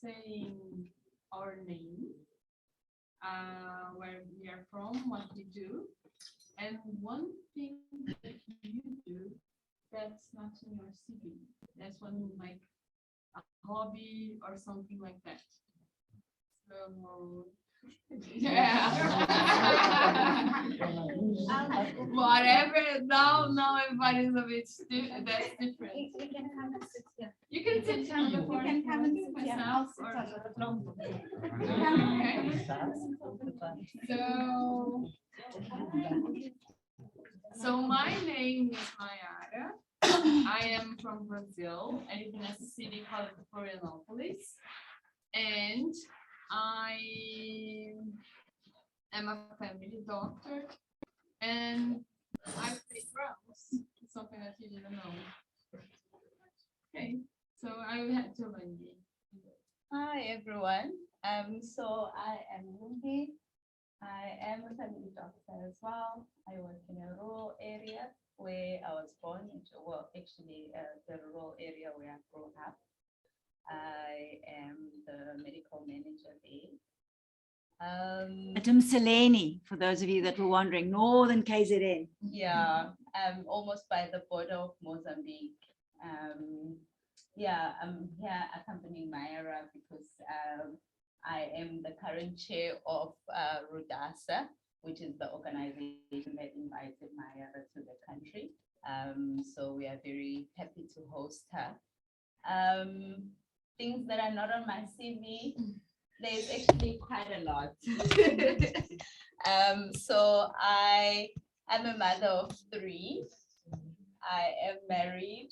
saying our name, where we are from, what we do, and one thing that you do that's not in your CV. That's one like a hobby or something like that. So yeah. Whatever. Now everybody's a bit that's different. We can come and sit here. You can sit on the floor. You can come and sit here. myself I'll sit or on okay. So my name is Mayara. I am from Brazil. I live in a city called Florianopolis, and I am a family doctor, and I play drums. Something that you didn't know. Okay, so I had to learn it. Hi everyone. So I am Lungi. I am a family doctor as well. I work in a rural area where I was born into, well, actually the rural area where I grew up. I am the medical manager there. At Umseleni, for those of you that were wondering, northern KZN. Yeah, almost by the border of Mozambique. Yeah, I'm here accompanying Mayara because I am the current chair of Rudasa, which is the organization that invited Mayara to the country. So we are very happy to host her. Things that are not on my CV, there's actually quite a lot. So I am a mother of 3. I am married.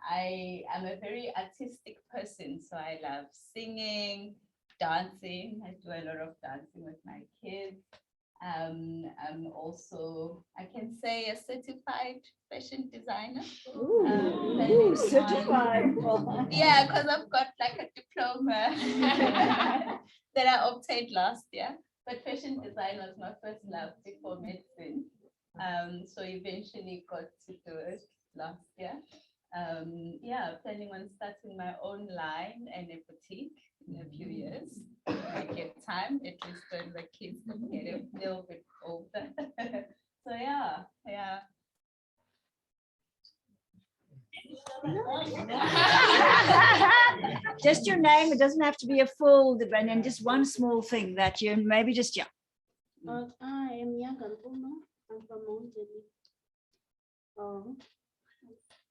I am a very artistic person, so I love singing, dancing. I do a lot of dancing with my kids. I'm also, I can say, a certified fashion designer. Certified. Yeah, because I've got like a diploma that I obtained last year. But fashion design was my first love before medicine. So eventually got to do it last year. Yeah, planning on starting my own line and a boutique in a few years. I get time, at least when the kids get a little bit older. So yeah. Just your name, it doesn't have to be a full, and then just one small thing that you maybe just, yeah. I am Yagan Puma. I'm from Mount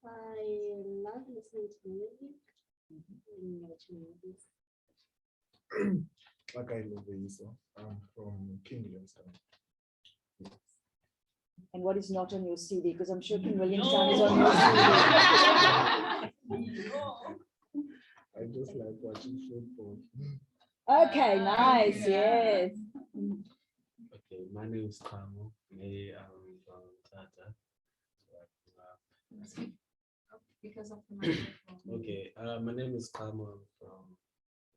I love listening to music and watching movies. Like I love Iso. I'm from King Williamstown. And what is not on your CV? Because I'm sure King Williamstown is on your CV. I just like watching football. Okay, nice, yes. Okay, my name is Kamo. I'm from Tata. Because of the microphone. Okay, my name is Kamo. I'm from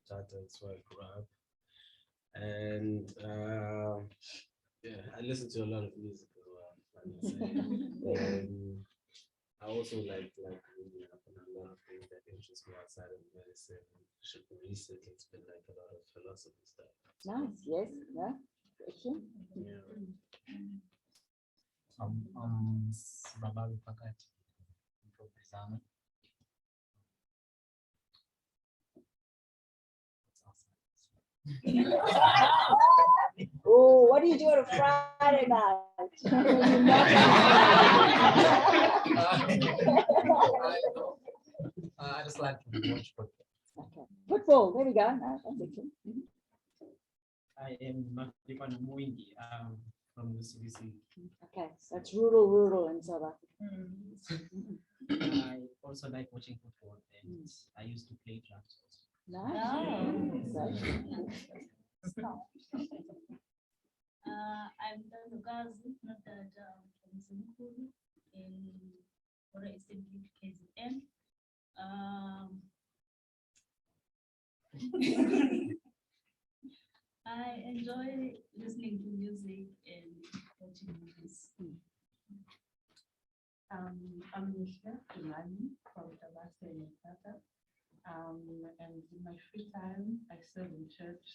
Tata, that's where I grew up. And yeah, I listen to a lot of music as well. I also like reading up on a lot of things that interest me outside of medicine. Recently, it's been like a lot of philosophy stuff. Nice, yes, yeah. Question? Yeah. Babalu Pakati from Pizano. Oh, what do you do on a Friday night? I just like to watch football. Okay. Football, there we go. No, that's excellent. I am Mafipan Muingi from the CBC. Okay, so it's rural in South Africa. I also like watching football, and I used to play drums. Nice. I'm the Lugazi, not that from Zimbabwe in Walter Sisulu University, KZN. I enjoy listening to music and watching movies. I'm Nisha Imani from Tabasco in Tata. I And in my free time, I serve in church.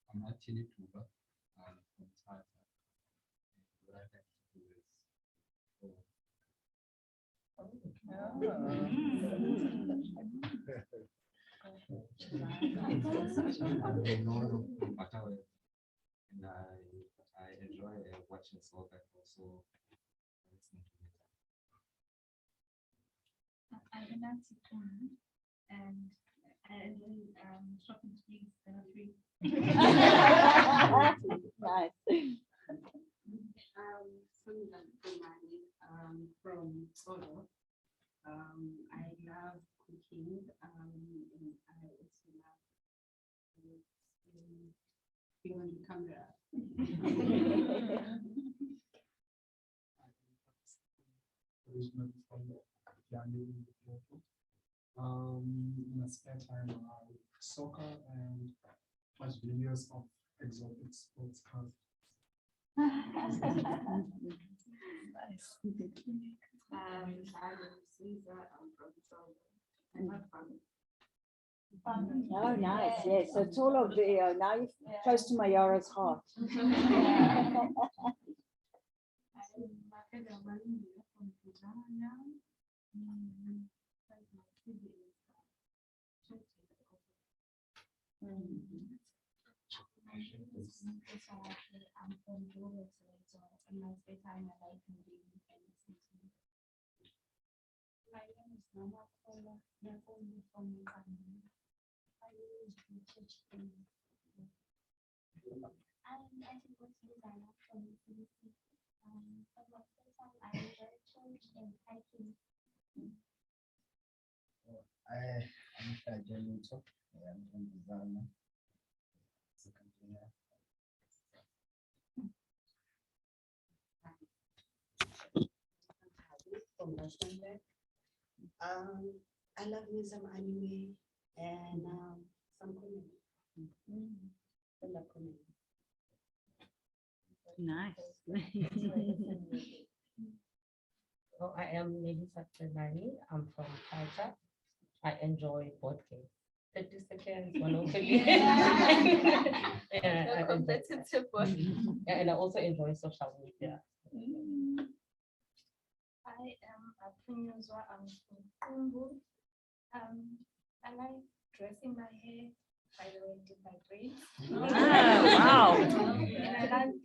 I'm actually Tuba from Tata. What I like to do is I'm known of Batawe, and I enjoy watching soccer and also listening to music. I'm a Nancy Kuhn, and I enjoy shopping sprees and a free. Nice. From Odo. I love cooking, and I also love being on the camera. Originally from January. In my spare time, I soccer and watch videos of exotic sports cars. I'm Caesar. I'm from Togo. And my family. Oh, nice. Yes. So it's all of the, now you're close to Mayara's heart. I'm from WSU, so in my spare time, I like reading and listening to music. My name is Nyama from I use the church thing. I think what's designer from MBCHB. For my spare time, I enjoy church and hiking. I'm Jaluto. I'm from designer. From Rustenburg. I love me some anime and some comedy. I love comedy. Nice. Oh, I am Melissa Fernani. I'm from Tata. I enjoy board games. 30 seconds, Monopoly. Yeah, Competitive one. yeah, and I also enjoy social media. I am a Punyozwa. I'm from Kumbu. I like dressing my hair. By the way, did my braids. Wow. And I like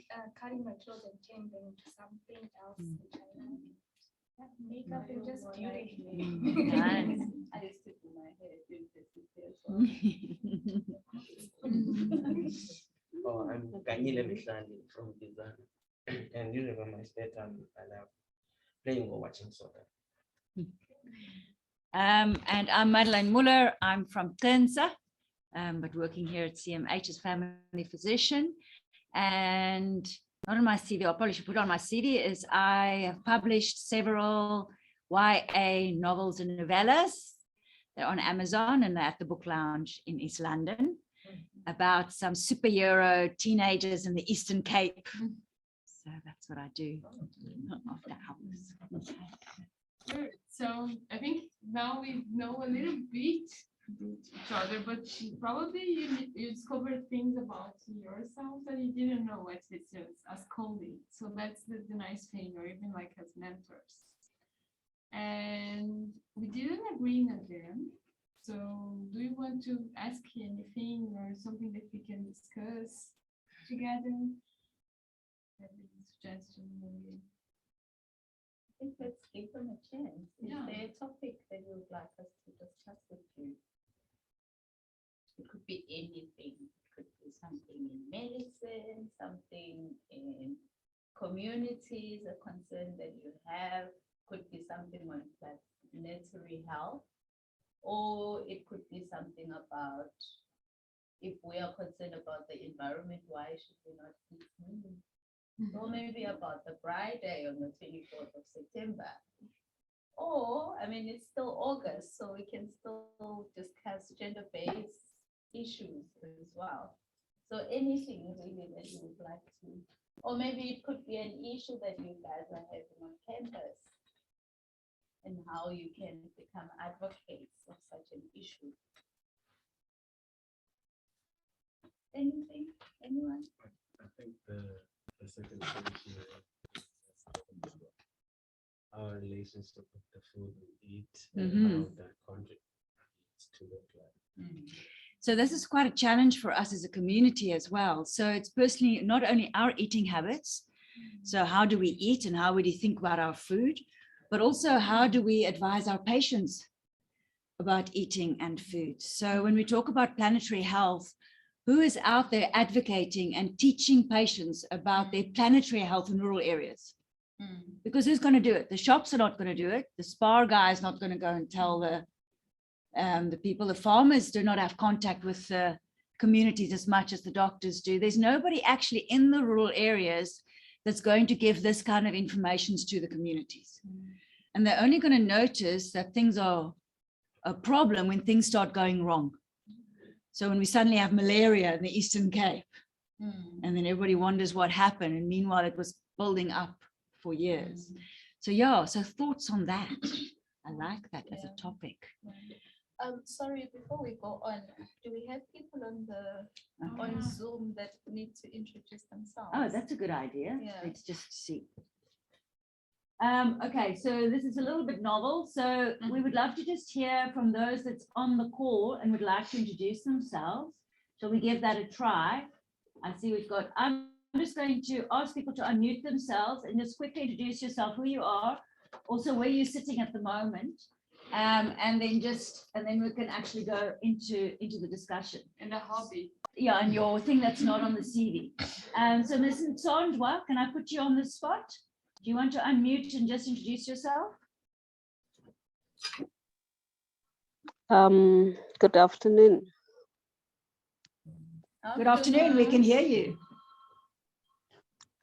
cutting my clothes and turning them into something else, which I like. Yeah, makeup and just beauty. Nice. I used to do my hair doing this Oh, I'm Kanyile Mihlali from Design. And usually in my spare time, I love playing or watching soccer. And I'm Madeleine Muller. I'm from Xhosa, but working here at CMH as family physician. And not on my CV, I probably should put on my CV, is I have published several YA novels and novellas. They're on Amazon and they're at the Book Lounge in East London about some superhero teenagers in the Eastern Cape. So that's what I do after hours. Sure. So I think now we know a little bit about each other, but probably you discovered things about yourself that you didn't know as colleagues. So that's the nice thing, or even like as mentors. And we didn't agree in them. So do you want to ask anything or something that we can discuss together? Suggestion maybe. I think let's give them a chance. Is Yeah. there a topic that you would like us to discuss with you? It could be anything. It could be something in medicine, something in communities, a concern that you have. Could be something on planetary health, or it could be something about if we are concerned about the environment, why should we not eat meat? Or maybe about the Braai Day on the 24th of September. Or, I mean, it's still August, so we can still discuss gender-based issues as well. So anything really that you would like to, or maybe it could be an issue that you guys are having on campus. and how you can become advocates of such an issue. Anything? Anyone? I think the second thing here is our relationship with the food we eat and how that contributes to the planet. So this is quite a challenge for us as a community as well. So it's personally not only our eating habits. So how do we eat and how do we think about our food, but also how do we advise our patients about eating and food? So when we talk about planetary health, who is out there advocating and teaching patients about their planetary health in rural areas? Because who's going to do it? The shops are not going to do it. The spa guy is not going to go and tell the people. The farmers do not have contact with the communities as much as the doctors do. There's nobody actually in the rural areas that's going to give this kind of information to the communities. And they're only going to notice that things are a problem when things start going wrong. So when we suddenly have malaria in the Eastern Cape, and then everybody wonders what happened, and meanwhile it was building up for years. So yeah, so thoughts on that. I like that as a topic. Sorry, before we go on, do we have people on Zoom that need to introduce themselves? Oh, that's a good idea. Yeah. Let's just see. Okay, so this is a little bit novel. So we would love to just hear from those that's on the call and would like to introduce themselves. Shall we give that a try? I see we've got, I'm just going to ask people to unmute themselves and just quickly introduce yourself, who you are, also where you're sitting at the moment. And then we can actually go into the discussion. And a hobby. Yeah, and your thing that's not on the CV. So Ms. Nsondwa, can I put you on the spot? Do you want to unmute and just introduce yourself? Good afternoon. Good afternoon, we can hear you.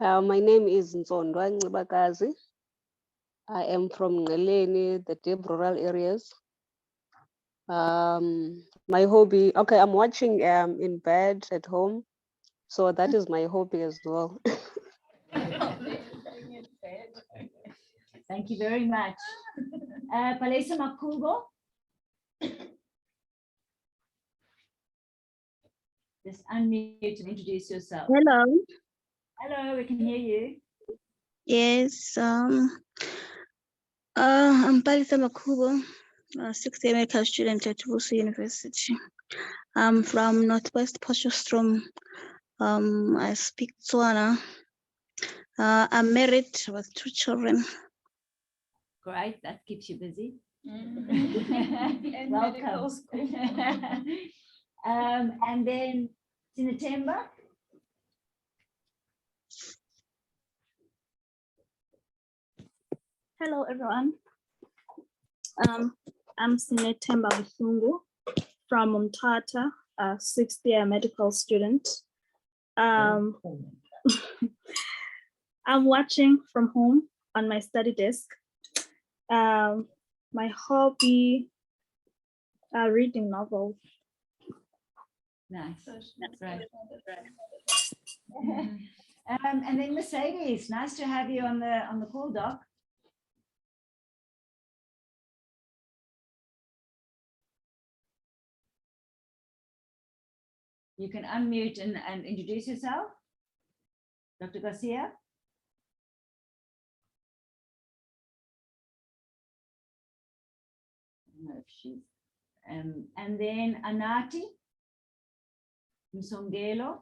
My name is Nsondwa Ncibakazi. I am from Ngeleni, the deep rural areas. My hobby, okay, I'm watching in bed at home. So that is my hobby as well. Thank you very much. Palesa Makubo. Just unmute and introduce yourself. Hello. Hello, we can hear you. Yes. I'm Palisa Makubo, a sixth-year medical student at WSU University. I'm from Northwest Potchefstroom. I speak Tswana. I'm married with 2 children. Great, that keeps you busy. And Welcome. And then Sinatemba. Hello, everyone. I'm Sinetemba Busungu from Umtata, a 6th-year medical student. I'm watching from home on my study desk. My hobby, reading novels. Nice. Right. And then Mercedes, nice to have you on the call, Doc. You can unmute and introduce yourself. Dr. Garcia. I don't know if she's, and then Anati Msongelo.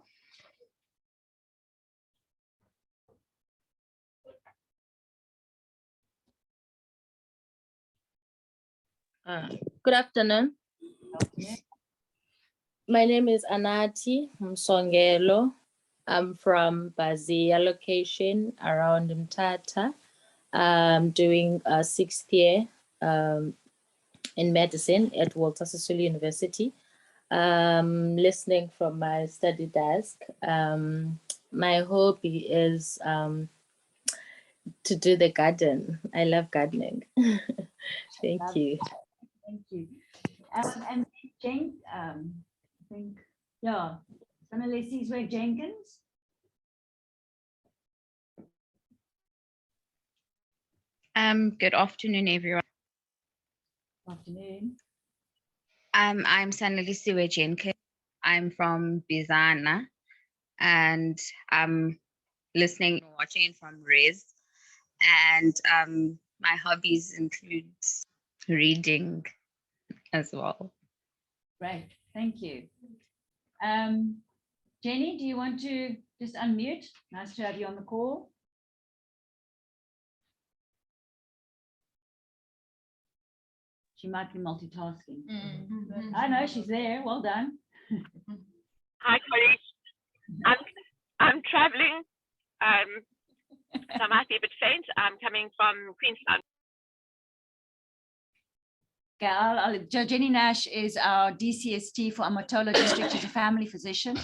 Good afternoon. Okay. My name is Anati Msongelo. I'm from Bazia location around Mtata. I'm doing a 6th year in medicine at Walter Sisulu University. Listening from my study desk. My hobby is to do the garden. I love gardening. Thank you. Thank you. And Jen, I think, yeah, Sanalesi's Ray Jenkins. Good afternoon, everyone. Afternoon. I'm Sanelisiwe Jenkins. I'm from Bizana, and I'm listening and watching from Riz. And my hobbies include reading as well. Great, thank you. Jenny, do you want to just unmute? Nice to have you on the call. She might be multitasking. I know she's there. Well done. Hi, colleagues. I'm traveling. So I might be a bit faint. I'm coming from Queensland. Okay, Jenny Nash is our DCST for Amatola District. She's a family physician,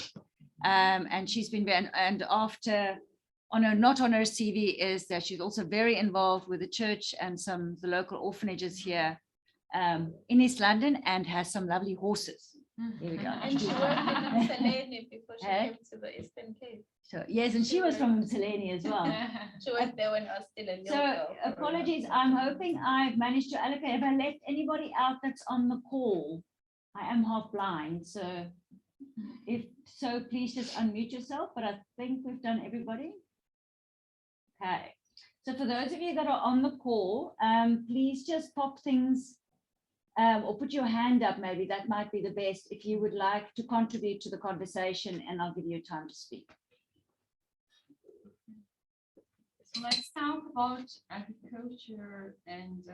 and she's been and after not on her CV is that she's also very involved with the church and the local orphanages here in East London, and has some lovely horses. Here we go. And she worked in Mthaleni before she came to the Eastern Cape. So, yes, and she was from Mthaleni as well. She worked there when I was still a little So girl. apologies, I'm hoping I've managed to allocate. Have I left anybody out that's on the call? I am half blind, so if so, please just unmute yourself, but I think we've done everybody. Okay, so for those of you that are on the call, please just pop things or put your hand up, maybe that might be the best if you would like to contribute to the conversation, and I'll give you time to speak. So let's talk about agriculture and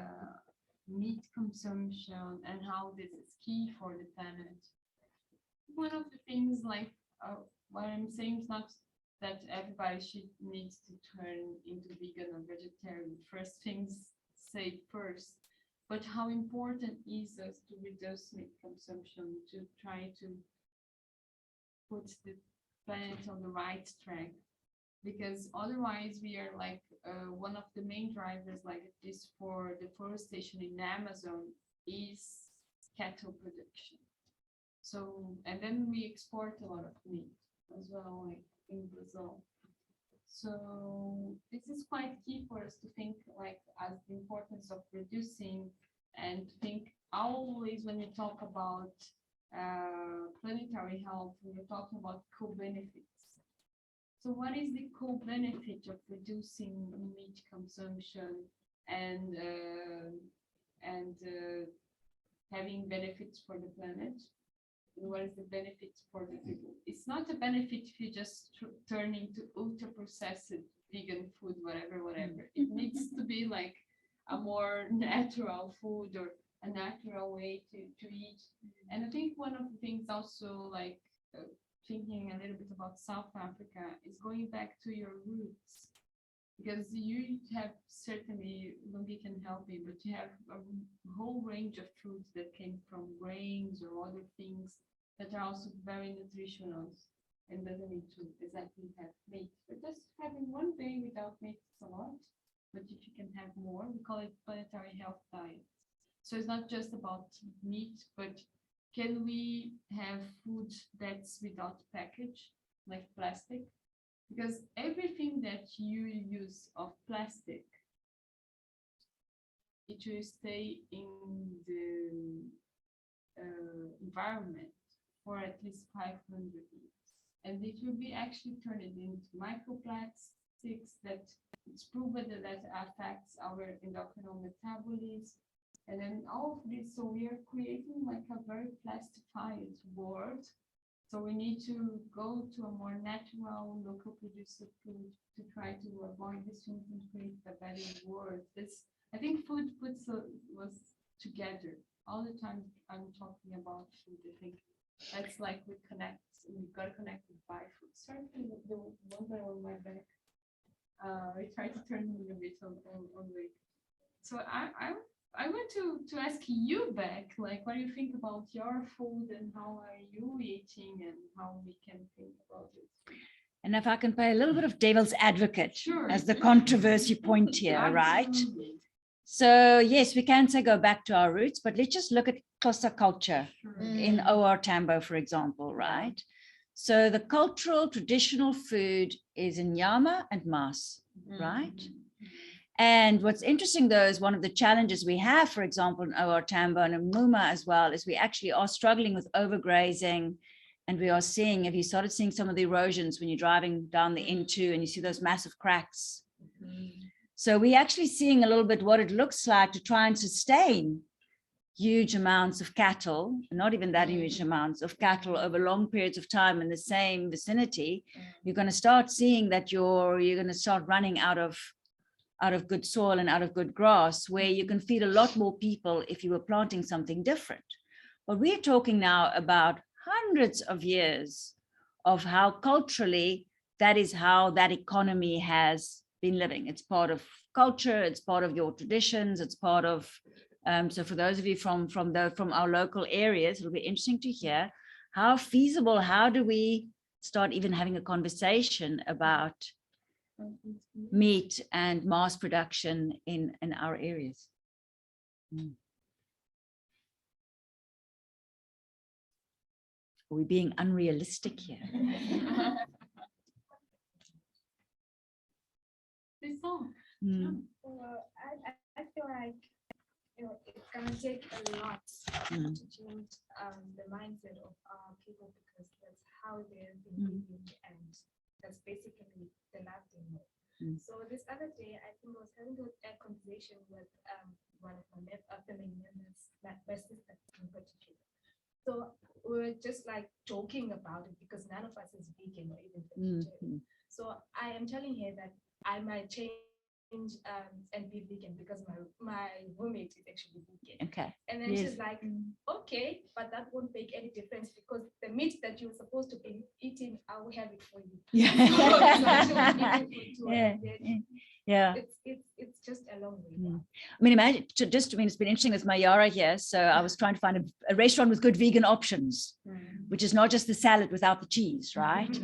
meat consumption and how this is key for the planet. One of the things, like what I'm saying is not that everybody needs to turn into vegan or vegetarian. First things say first, but how important is it to reduce meat consumption, to try to put the planet on the right track? Because otherwise we are like one of the main drivers like this for deforestation in Amazon is cattle production. So, and then we export a lot of meat as well, like in Brazil. So this is quite key for us to think like as the importance of reducing, and think always when you talk about planetary health, we're talking about co-benefits. So what is the co-benefit of reducing meat consumption and having benefits for the planet? And what is the benefits for the people? It's not a benefit if you just turn into ultra-processed vegan food, whatever. It needs to be like a more natural food or a natural way to eat. And I think one of the things also like thinking a little bit about South Africa is going back to your roots, because you have certainly, Lungi can help me, but you have a whole range of foods that came from grains or other things that are also very nutritional and doesn't need to exactly have meat. But just having one day without meat is a lot, but if you can have more, we call it planetary health diet. So it's not just about meat, but can we have food that's without package, like plastic? Because everything that you use of plastic, it will stay in the environment for at least 500 years. And it will be actually turned into microplastics that it's proven that affects our endocrine metabolism. And then all of this, so we are creating like a very plastified world. So we need to go to a more natural, local producer food to try to avoid this and create a better world. This, I think food puts was together. All the time I'm talking about food, I think that's like we got to connect with buy food. Sorry, the one that on my back. We try to turn a little bit on weight. So I want to ask you back, like, what do you think about your food and how are you eating and how we can think about it? And if I can play a little bit of devil's advocate, Sure. as the controversy point here, right? Absolutely. So yes, we can say go back to our roots, but let's just look at Xhosa culture in OR Tambo, for example, right? So the cultural traditional food is Nyama and mas, right? And what's interesting, though, is one of the challenges we have, for example, in OR Tambo and Muma as well, is we actually are struggling with overgrazing. And we are seeing, have you started seeing some of the erosions when you're driving down the N2 and you see those massive cracks? So we're actually seeing a little bit what it looks like to try and sustain huge amounts of cattle, not even that huge amounts of cattle over long periods of time in the same vicinity. You're going to start seeing that you're going to start running out of good soil and out of good grass, where you can feed a lot more people if you were planting something different. But we're talking now about hundreds of years of how culturally that is how that economy has been living. It's part of culture, it's part of your traditions, it's part of, so for those of you from our local areas, it'll be interesting to hear how feasible, how do we start even having a conversation about meat and mass production in our areas. Are we being unrealistic here? Well, I feel like it's gonna take a lot to change the mindset of our people, because that's how they've been living, and that's basically the life they know. So this other day, I think I was having a conversation with one of my family members, my sister in particular. So we were just like joking about it, because none of us is vegan or even vegetarian. So I am telling her that I might change and be vegan because my roommate is actually vegan. Okay. And then she's like, okay, but that won't make any difference, because the meat that you're supposed to be eating, I will have it for you. Yeah. It's just a long way. I mean, imagine, it's been interesting with Mayara here. So I was trying to find a restaurant with good vegan options, which is not just the salad without the cheese, right?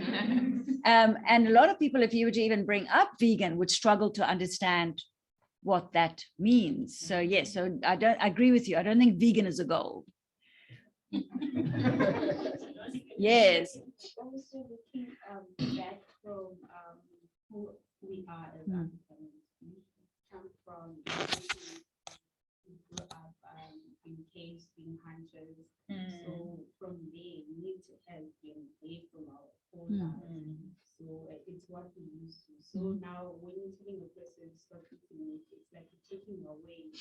And a lot of people, if you were to even bring up vegan, would struggle to understand what that means. So yes, so I agree with you. I don't think vegan is a goal. Yes. Also looking back from who we are as Africans, we come from we grew up in caves, being hunters. So from there, meat has been away from our whole lives. So it's what we used to. So now when you're telling a person to stop eating meat, it's like you're taking away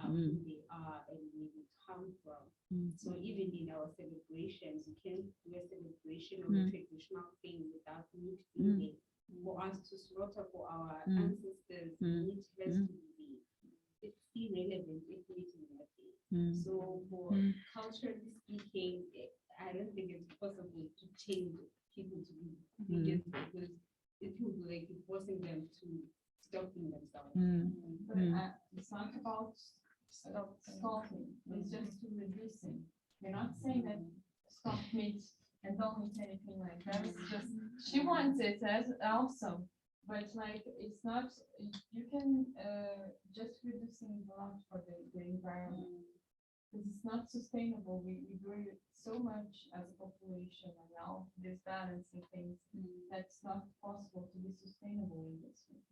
who they are and where they come from. So even in our celebrations, you can't do a celebration of a traditional thing without meat in there. For us to slaughter for our ancestors, meat has to be, it's irrelevant if meat is not there. So for culturally speaking, I don't think it's possible to change people to be vegan, because it will be like you're forcing them to stop being themselves. But it's not about stopping, it's just to reducing. You're not saying that stop meat and don't eat anything like that. It's just, she wants it as awesome, but like it's not, you can just reducing a lot for the environment, because it's not sustainable. We grow so much as a population, and now this balancing things, that's not possible to be sustainable in this way.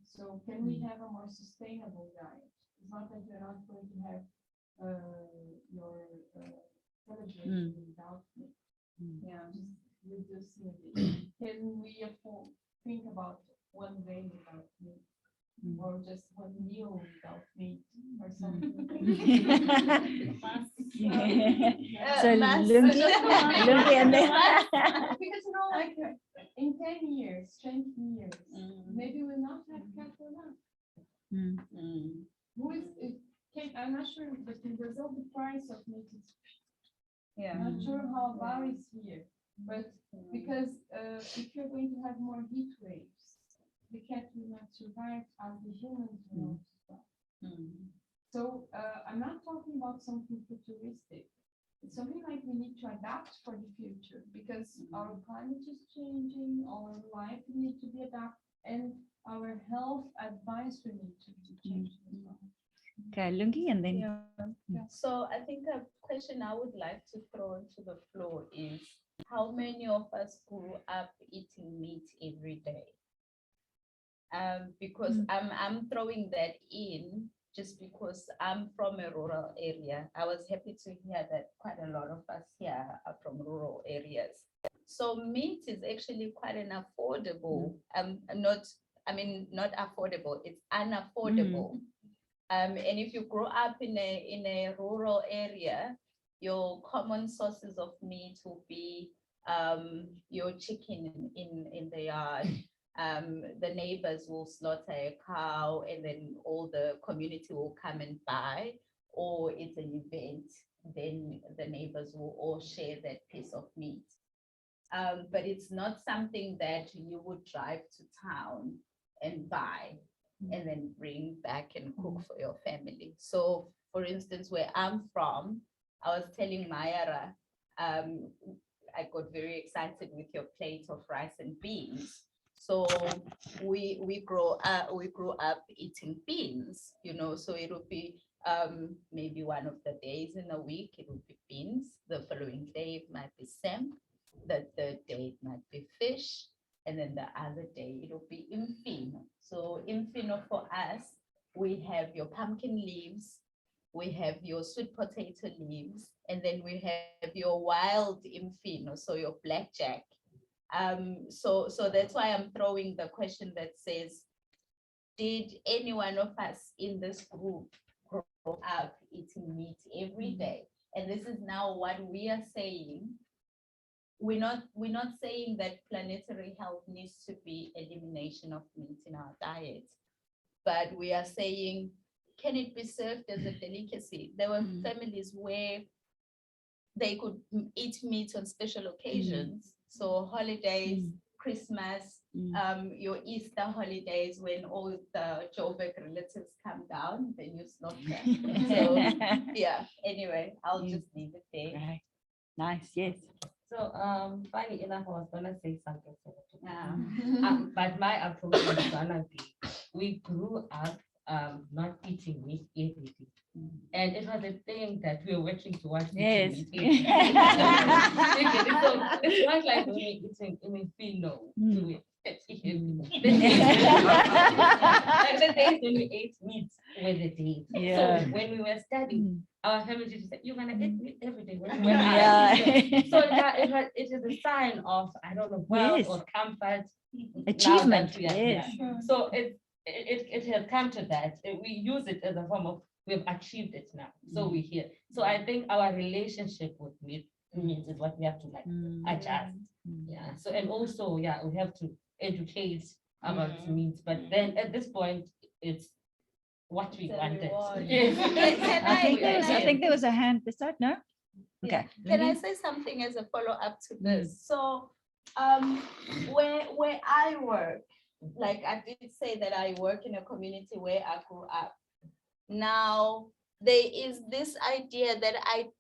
So can we have a more sustainable diet? It's not that you're not going to have your celebration without meat. Yeah, just reducing it. Can we think about one day without meat, or just one meal without meat, or something? So Lungi and then because like in 10 years, 20 years, maybe we'll not have cattle enough. Who is it? I'm not sure, but in Brazil the price of meat is. Not sure how it varies here, but because if you're going to have more heat waves, the cat will not survive as the humans will not survive. So I'm not talking about something futuristic. It's something like we need to adapt for the future, because our climate is changing, our life needs to be adapted, and our health advice will need to be changed as well. Okay, Lungi, and then. So I think a question I would like to throw into the floor is, how many of us grew up eating meat every day? because I'm throwing that in just because I'm from a rural area. I was happy to hear that quite a lot of us here are from rural areas. So meat is actually quite an affordable, not affordable, it's unaffordable. And if you grow up in a rural area, your common sources of meat will be your chicken in the yard. The neighbors will slaughter a cow and then all the community will come and buy, or it's an event, then the neighbors will all share that piece of meat. But it's not something that you would drive to town and buy and then bring back and cook for your family. So for instance, where I'm from, I was telling Mayara, I got very excited with your plate of rice and beans. So we grew up eating beans, you know, so it would be maybe one of the days in a week, it would be beans. The following day, it might be sam. The third day, it might be fish. And then the other day, it will be imfino. So imfino for us, we have your pumpkin leaves, we have your sweet potato leaves, and then we have your wild imfino, so your blackjack. So that's why I'm throwing the question that says, did any one of us in this group grow up eating meat every day? And this is now what we are saying. We're not saying that planetary health needs to be elimination of meat in our diet, but we are saying, can it be served as a delicacy? There were families where they could eat meat on special occasions. So holidays, Christmas, your Easter holidays, when all the Joburg relatives come down, then you slaughter. So yeah, anyway, I'll just leave it there. Right. Nice, yes. So funny enough, I was gonna say something. But my approach was gonna be, we grew up not eating meat every day. And it was a thing that we were working towards. Yes. Eating meat every day. So it's not like when we're eating, we feel no. Do it. Like the days when we ate meat were the days. Yeah. So when we were studying, our family just said, you're gonna eat meat every day. Yeah. So it is a sign of, I don't know, wealth or comfort. Achievement. Yes. So it has come to that. We use it as a form of, we've achieved it now. So we're here. So I think our relationship with meat is what we have to adjust. Yeah. So, and also, yeah, we have to educate about meat, but then at this point, it's what we wanted. Yes. I think there was a hand beside, no? Okay. Can I say something as a follow-up to this? So where I work, like I did say that I work in a community where I grew up. Now, there is this idea that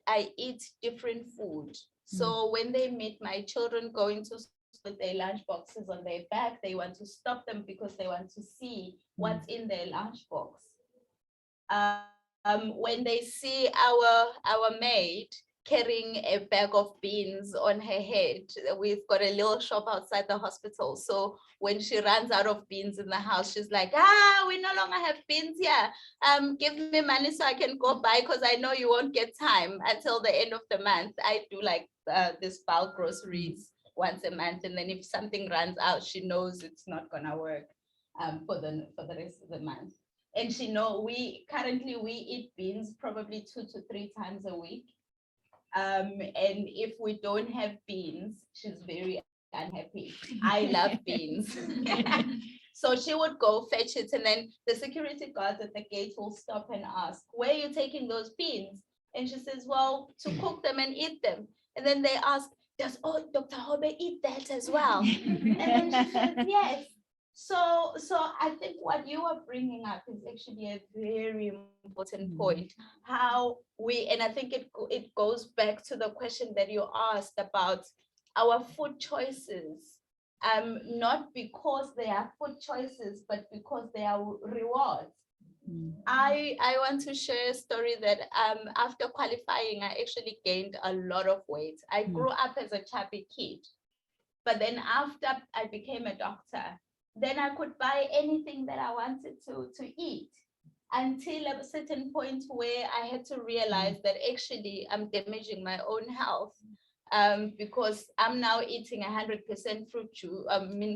I eat different food. So when they meet my children going to with their lunch boxes on their back, they want to stop them because they want to see what's in their lunch box. When they see our maid carrying a bag of beans on her head, we've got a little shop outside the hospital. So when she runs out of beans in the house, she's like, we no longer have beans here. Give me money so I can go buy, because I know you won't get time until the end of the month. I do like this bulk groceries once a month, and then if something runs out, she knows it's not gonna work for the rest of the month. And she know we eat beans probably 2 to 3 times a week. And if we don't have beans, she's very unhappy. I love beans. So she would go fetch it, and then the security guards at the gate will stop and ask, where are you taking those beans? And she says, well, to cook them and eat them. And then they ask, does Dr. Hobe eat that as well? And then she says, yes. So I think what you are bringing up is actually a very important point. How and I think it goes back to the question that you asked about our food choices. Not because they are food choices, but because they are rewards. I want to share a story that after qualifying, I actually gained a lot of weight. I grew up as a chubby kid, but then after I became a doctor, then I could buy anything that I wanted to eat, until a certain point where I had to realize that actually I'm damaging my own health, because I'm now eating 100% fruit juice,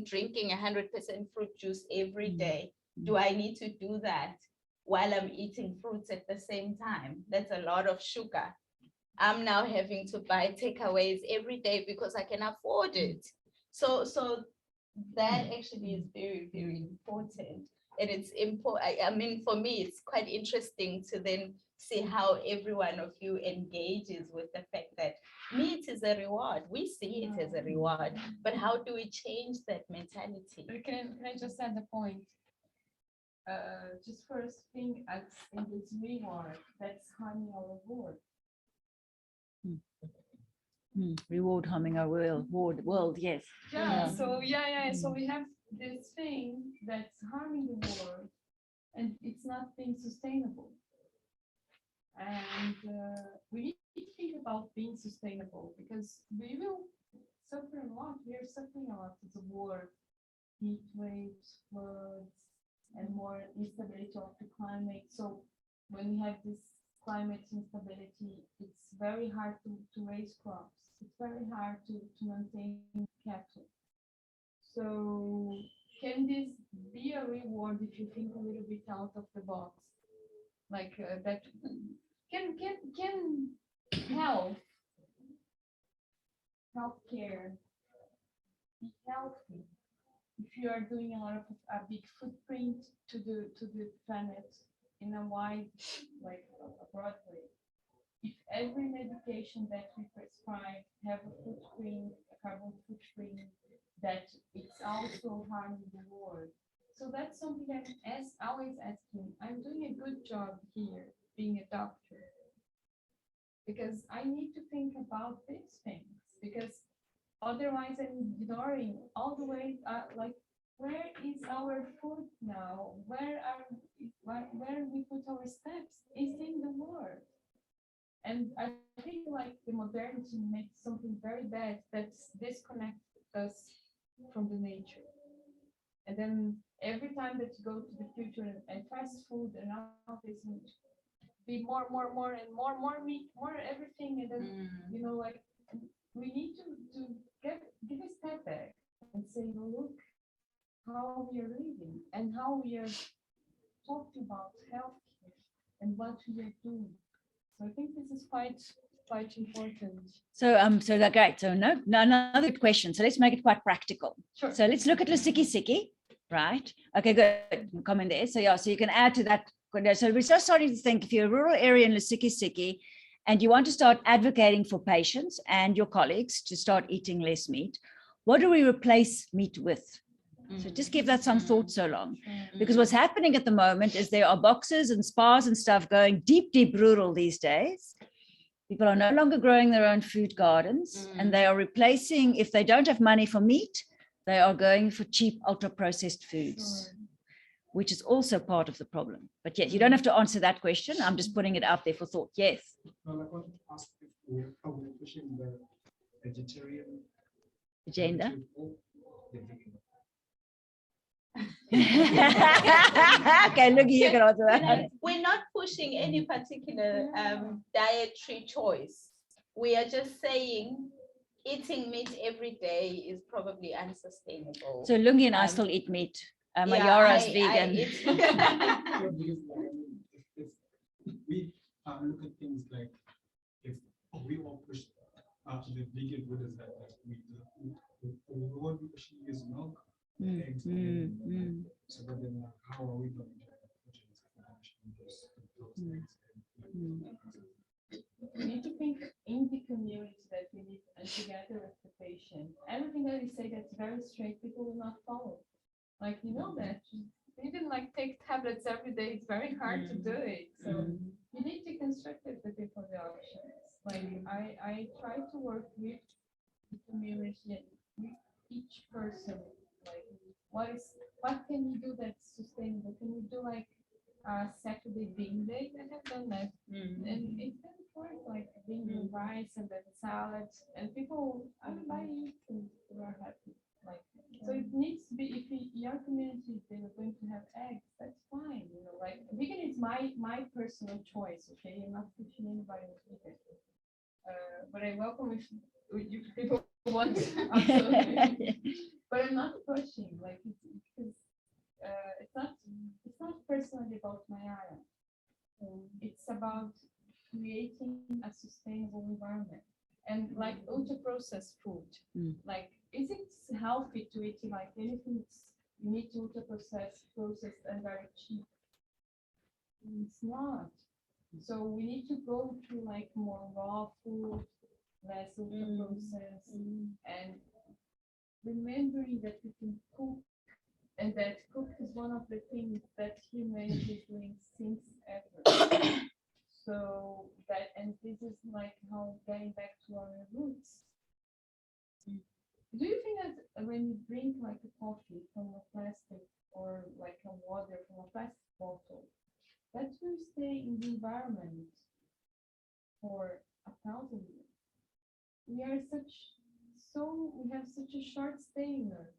drinking 100% fruit juice every day. Do I need to do that while I'm eating fruits at the same time? That's a lot of sugar. I'm now having to buy takeaways every day because I can afford it. So that actually is very, very important. And it's important. I mean, for me, it's quite interesting to then see how every one of you engages with the fact that meat is a reward. We see it as a reward, but how do we change that mentality? Can I just add a point? Just first thing in this reward, that's harming our reward. Reward harming our world, yes. So we have this thing that's harming the world, and it's not being sustainable. And we need to think about being sustainable, because we will suffer a lot. We are suffering a lot as a war, heat waves, floods, and more instability of the climate. So when we have this climate instability, it's very hard to raise crops. It's very hard to maintain cattle. So can this be a reward if you think a little bit out of the box? Like that can healthcare be healthy if you are doing a lot of a big footprint to the planet in a wide, like a broad way? If every medication that we prescribe have a footprint, a carbon footprint, that it's also harming the world. So that's something I'm always asking. I'm doing a good job here being a doctor, because I need to think about these things, because otherwise I'm ignoring all the way, like, where is our food now? Where we put our steps is in the world. And I think like the modernity makes something very bad that disconnects us from the nature. And then every time that you go to the future and fast food and all this, be more meat, more everything, and then like we need to give a step back and say, look how we are living and how we are talking about healthcare and what we are doing. So I think this is quite important. So that's great. So no, another good question. So let's make it quite practical. Sure. So let's look at Siki, right? Okay, good. Comment there. So yeah, so you can add to that. So we're just starting to think, if you're a rural area in Siki and you want to start advocating for patients and your colleagues to start eating less meat, what do we replace meat with? So just give that some thought so long, because what's happening at the moment is there are boxes and spas and stuff going deep rural these days. People are no longer growing their own food gardens, and they are replacing, if they don't have money for meat, they are going for cheap ultra processed foods, which is also part of the problem. But yes, you don't have to answer that question. I'm just putting it out there for thought. Yes. Well, I wanted to ask if we're pushing the vegetarian agenda. Okay, look, you can answer that. We're not pushing any particular dietary choice. We are just saying eating meat every day is probably unsustainable. So Lungi and I still eat meat. Mayara is vegan. If we look at things like, if we all push the vegan Buddhas that we won't be pushing is milk, eggs, so but then how are we going to we need to think in the community that we live and together with the patient. Everything that we say that's very straight, people will not follow. Like, you know that even like take tablets every day, it's very hard to do it. So you need to construct it with people the options. Like I try to work with the community and with each person. Like what can you do that's sustainable? Can you do like Saturday bean day? I have done that, and it doesn't work. Like bean rice and then salads, and people I buy it and they are happy. Like So it needs to be, if your community, they are going to have eggs, that's fine, you know, like vegan is my personal choice, okay? You're not pushing anybody to vegan. But I welcome if you people want to, absolutely. But I'm not pushing, like, because it's not personally about Mayara. It's about creating a sustainable environment. And like ultra-processed food, like, is it healthy to eat like anything you need to ultra-processed, processed, and very cheap? It's not. So we need to go to like more raw food, less ultra-processed, and remembering that we can cook, and that cook is one of the things that humanity is doing since ever. So that, and this is like how getting back to our roots. Do you think that when you drink like a coffee from a plastic or like a water from a plastic bottle, that will stay in the environment for 1,000 years? We have such a short stay in Earth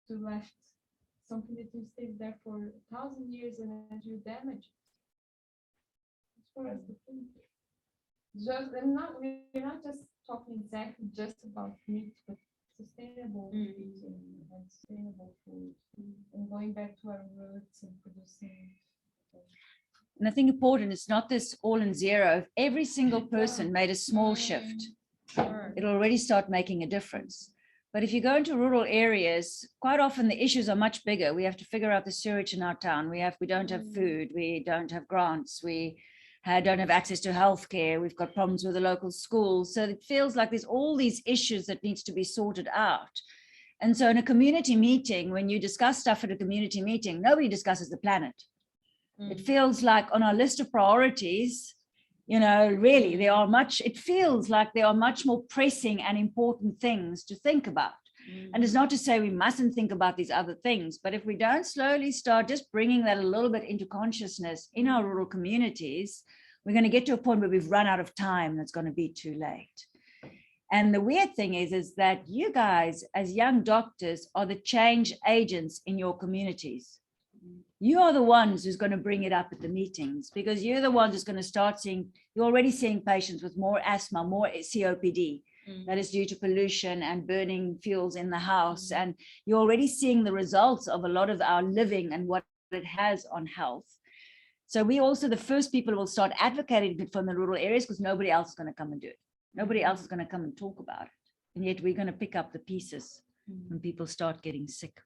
to left something that will stay there for 1,000 years and then you damage it. For us to think. We're not just talking exactly just about meat, but sustainable eating and sustainable food, and going back to our roots and producing. And I think important, it's not this all in zero. If every single person made a small shift, it'll already start making a difference. But if you go into rural areas, quite often the issues are much bigger. We have to figure out the sewage in our town. We don't have food. We don't have grants. We don't have access to healthcare. We've got problems with the local schools. So it feels like there's all these issues that needs to be sorted out. And so in a community meeting, when you discuss stuff at a community meeting, nobody discusses the planet. It feels like on our list of priorities, you know, really, it feels like there are much more pressing and important things to think about. And it's not to say we mustn't think about these other things, but if we don't slowly start just bringing that a little bit into consciousness in our rural communities, we're going to get to a point where we've run out of time and it's going to be too late. And the weird thing is that you guys, as young doctors, are the change agents in your communities. You are the ones who's going to bring it up at the meetings, because you're the ones who's going to start seeing, you're already seeing patients with more asthma, more COPD. That is due to pollution and burning fuels in the house. And you're already seeing the results of a lot of our living and what it has on health. So we also the first people who will start advocating it from the rural areas, because nobody else is going to come and do it. Nobody else is going to come and talk about it. And yet we're going to pick up the pieces when people start getting sick.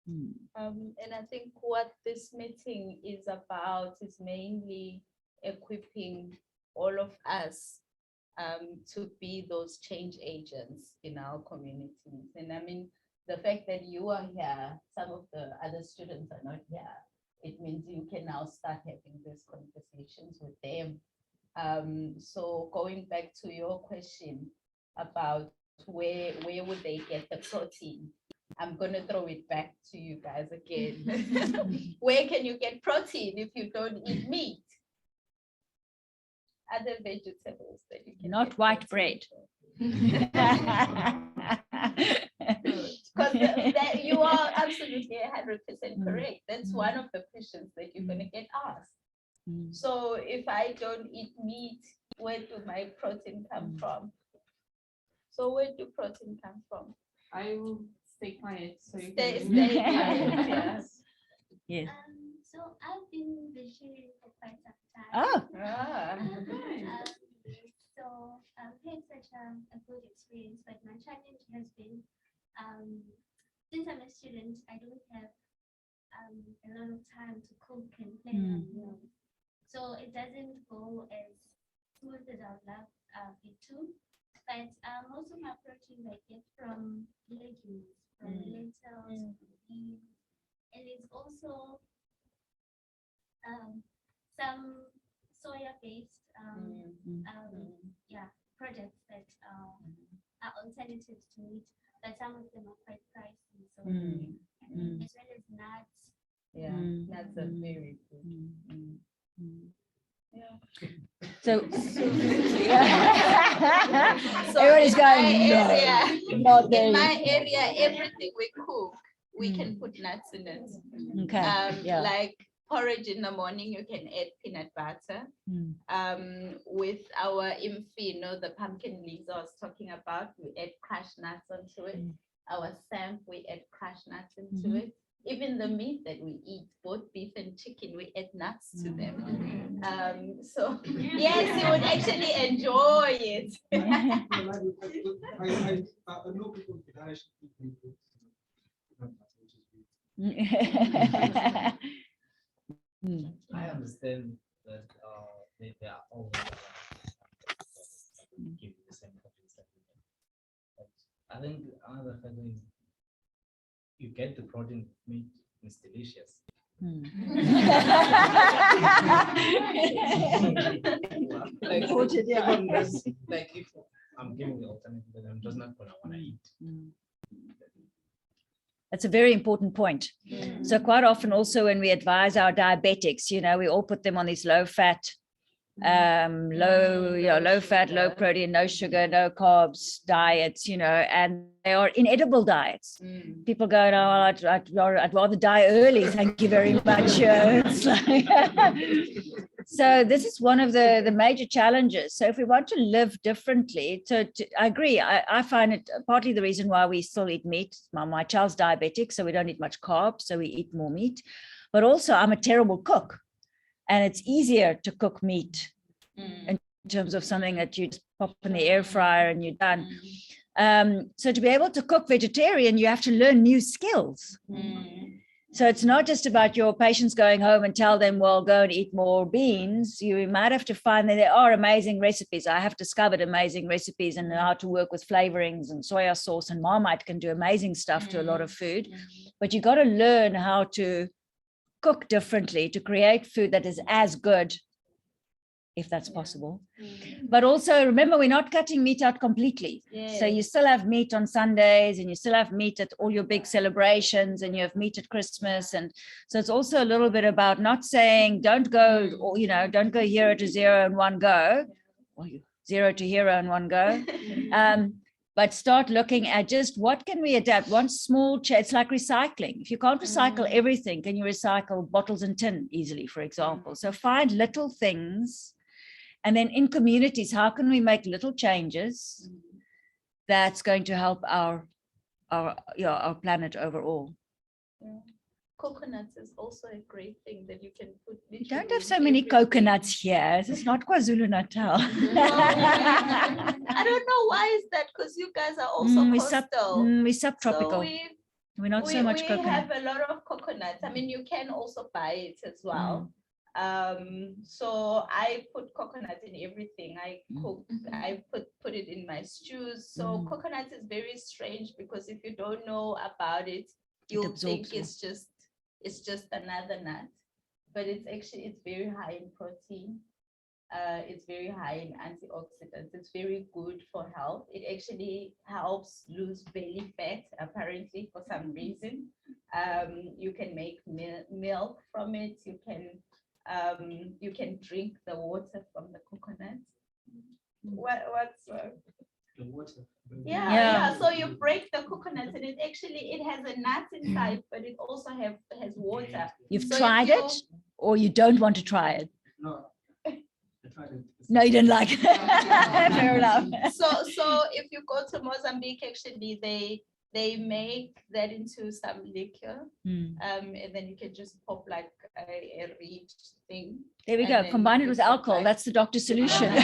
And I think what this meeting is about is mainly equipping all of us to be those change agents in our communities. And I mean, the fact that you are here, some of the other students are not here, it means you can now start having these conversations with them. So going back to your question about where would they get the protein? I'm going to throw it back to you guys again. Where can you get protein if you don't eat meat? Other vegetables that you can. Not white bread. Because you are absolutely 100% correct. That's one of the questions that you're going to get asked. So if I don't eat meat, where do my protein come from? So where do protein come from? I will stay quiet. So you Stay can quiet, yes. Yes. So I've been vegetarian for quite some time. Oh. So I've had such a good experience, but my challenge has been, since I'm a student, I don't have a lot of time to cook and plan my meals. So it doesn't go as smooth as I would love it to. But most of my protein I get from legumes, from lentils, from beans, and it's also some soya-based products that are alternatives to meat, but some of them are quite pricey. So as well as nuts. Yeah, nuts are very good. Yeah. So, So everybody's in going, my no, area, not there in yet." my area, everything we cook, we can put nuts in it. Okay, yeah. Like porridge in the morning, you can add peanut butter. With our imfino, the pumpkin leaves I was talking about, we add crushed nuts onto it. Our samp, we add crushed nuts into it. Even the meat that we eat, both beef and chicken, we add nuts to them. So yes, you would actually enjoy it. I know people that actually eat meat. I understand that they are all give you the same proteins that we get. But I think another factor is you get the protein meat, it's delicious. Like if I'm giving the alternative, then I'm just not gonna want to eat. That's a very important point. So quite often also when we advise our diabetics, we all put them on these low fat, low fat, low protein, no sugar, no carbs diets, and they are inedible diets. People go, "No, I'd rather die early. Thank you very much." It's like so this is one of the major challenges. So if we want to live differently, I agree. I find it partly the reason why we still eat meat. My child's diabetic, so we don't eat much carbs, so we eat more meat. But also I'm a terrible cook. And it's easier to cook meat in terms of something that you just pop in the air fryer and you're done. So to be able to cook vegetarian, you have to learn new skills. So it's not just about your patients going home and tell them, well, go and eat more beans. You might have to find that there are amazing recipes. I have discovered amazing recipes and how to work with flavorings and soya sauce, and Marmite can do amazing stuff to a lot of food. But you got to learn how to cook differently to create food that is as good, if that's possible. But also remember, we're not cutting meat out completely. So you still have meat on Sundays, and you still have meat at all your big celebrations, and you have meat at Christmas. And so it's also a little bit about not saying don't go hero to zero in one go, or zero to hero in one go. But start looking at just what can we adapt. One small change. It's like recycling. If you can't recycle everything, can you recycle bottles and tin easily, for example? So find little things. And then in communities, how can we make little changes that's going to help our planet overall? Coconuts is also a great thing that you can put. We don't have so many coconuts here. It's not KwaZulu-Natal. I don't know why is that, because you guys are also coastal. We're subtropical. So we're not so much coconut. We have a lot of coconuts. I mean, you can also buy it as well. So I put coconut in everything I cook. I put it in my stews. So coconut is very strange, because if you don't know about it, you'll think it's just another nut, but it's very high in protein. It's very high in antioxidants. It's very good for health. It actually helps lose belly fat, apparently, for some reason. You can make milk from it. You can drink the water from the coconut. What's the water? Yeah. So you break the coconut, and it has a nut inside, but it also has water. You've tried it, or you don't want to try it? No, I tried it. No, you didn't like it. Fair enough. So if you go to Mozambique, actually they make that into some liquor, and then you can just pop like a reed thing. There we go. Combine it with alcohol. That's the doctor's solution. You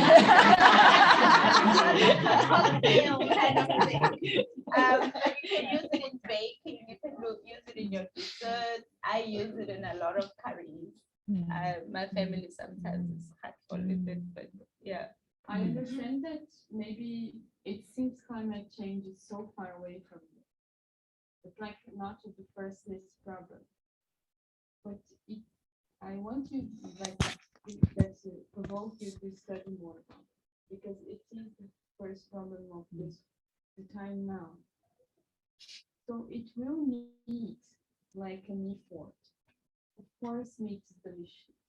can use it in baking. You can use it in your dessert. I use it in a lot of curries. My family sometimes is hurtful with it, but yeah. I understand that maybe it seems climate change is so far away from you. It's like not the first list problem. But I want you to provoke you to study more about it, because it is the first problem of the time now. So it will need like an effort. Of course, meat is delicious,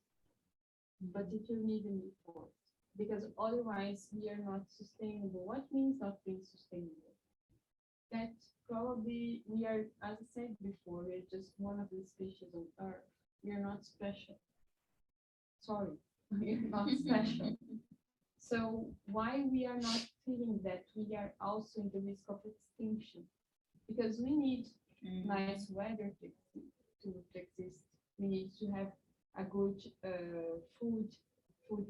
but it will need an effort, because otherwise we are not sustainable. What means not being sustainable? That probably we are, as I said before, we're just one of the species on Earth. We are not special. Sorry, we are not special. So why we are not feeling that we are also in the risk of extinction? Because we need nice weather to exist. We need to have a good food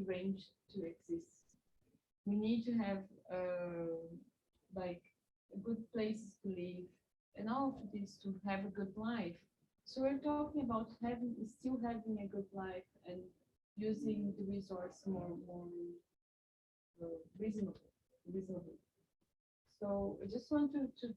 range to exist. We need to have like good places to live and all of this to have a good life. So we're talking about still having a good life and using the resource more reasonable. So I just want to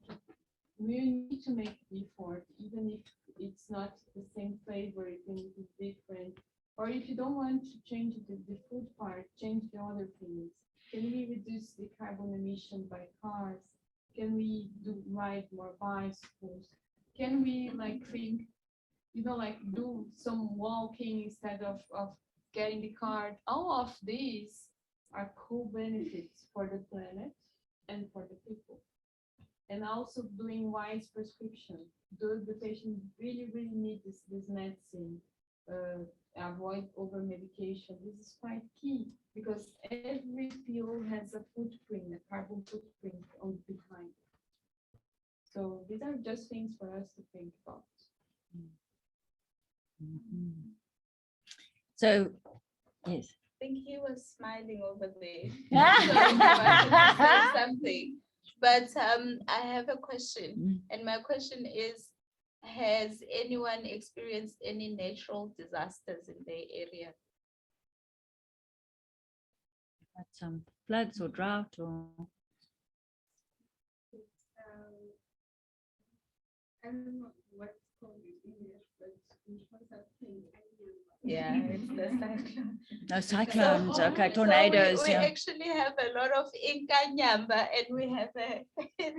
we need to make effort, even if it's not the same flavor, even if it's different. Or if you don't want to change the food part, change the other things. Can we reduce the carbon emission by cars? Can we ride more bicycles? Can we think, do some walking instead of getting the car? All of these are cool benefits for the planet and for the people. And also doing wise prescription. Do the patient really need this medicine? Avoid over medication. This is quite key because every pill has a footprint, a carbon footprint on behind. So these are just things for us to think about. So, yes. I think he was smiling over there. So he wanted to say something. But I have a question, and my question is, has anyone experienced any natural disasters in their area? Had some floods or drought or I don't know what's called in English, but in Xhosa, yeah, it's the cyclone. no cyclones, okay, So tornadoes. we Yeah. actually have a lot of Nyama, and we have a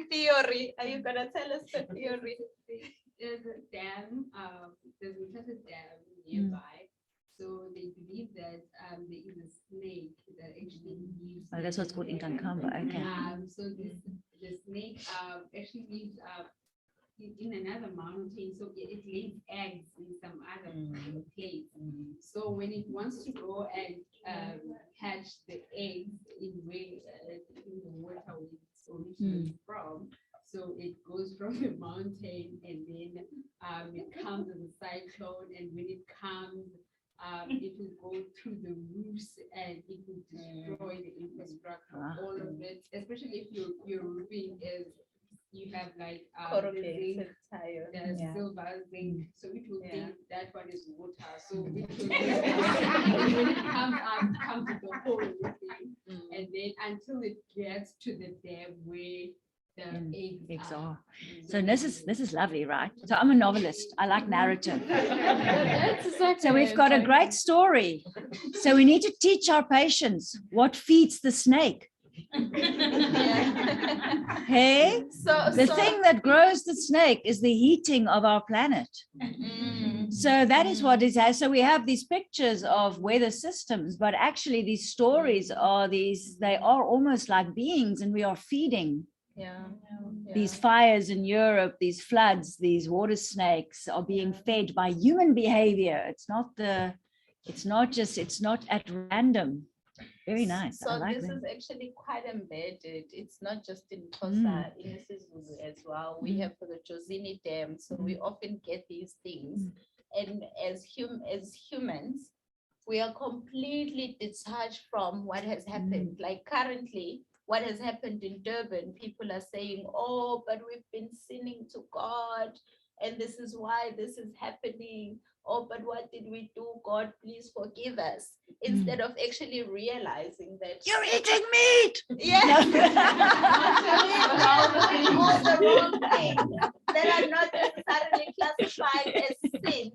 theory. Are you gonna tell us the theory? There's a dam, there's a dam nearby. So they believe that there is a snake that actually lives. Oh, that's what's called Inkankamba. Okay. So the snake actually lives in another mountain, so it lays eggs in some other place. So when it wants to go and hatch the eggs in the water where it's originated from, so it goes from the mountain and then it comes as a cyclone, and when it comes, it will go through the roofs and it will destroy the infrastructure, all of it, especially if your roofing is, you have like corrugated tire, silver zinc, so it will think that one is water. So it will when it comes to the whole roofing, and then until it gets to the dam where the eggs are. So this is lovely, right? So I'm a novelist. I like narrative. So we've got a great story. So we need to teach our patients what feeds the snake. Hey, the thing that grows the snake is the heating of our planet. So that is what is. So we have these pictures of weather systems, but actually these stories are they are almost like beings, and we are feeding. These fires in Europe, these floods, these water snakes are being fed by human behavior. It's not at random. Very nice. So I like this that. is actually quite embedded. It's not just in Xhosa, in Sisulu as well. We have the Jozini Dam, so we often get these things. And as humans, we are completely detached from what has happened. Like currently, what has happened in Durban, people are saying, oh, but we've been sinning to God, and this is why this is happening. Oh, but what did we do? God, please forgive us. Instead of actually realizing that you're eating meat. Yes. Doing all the wrong things that are not necessarily classified as sins,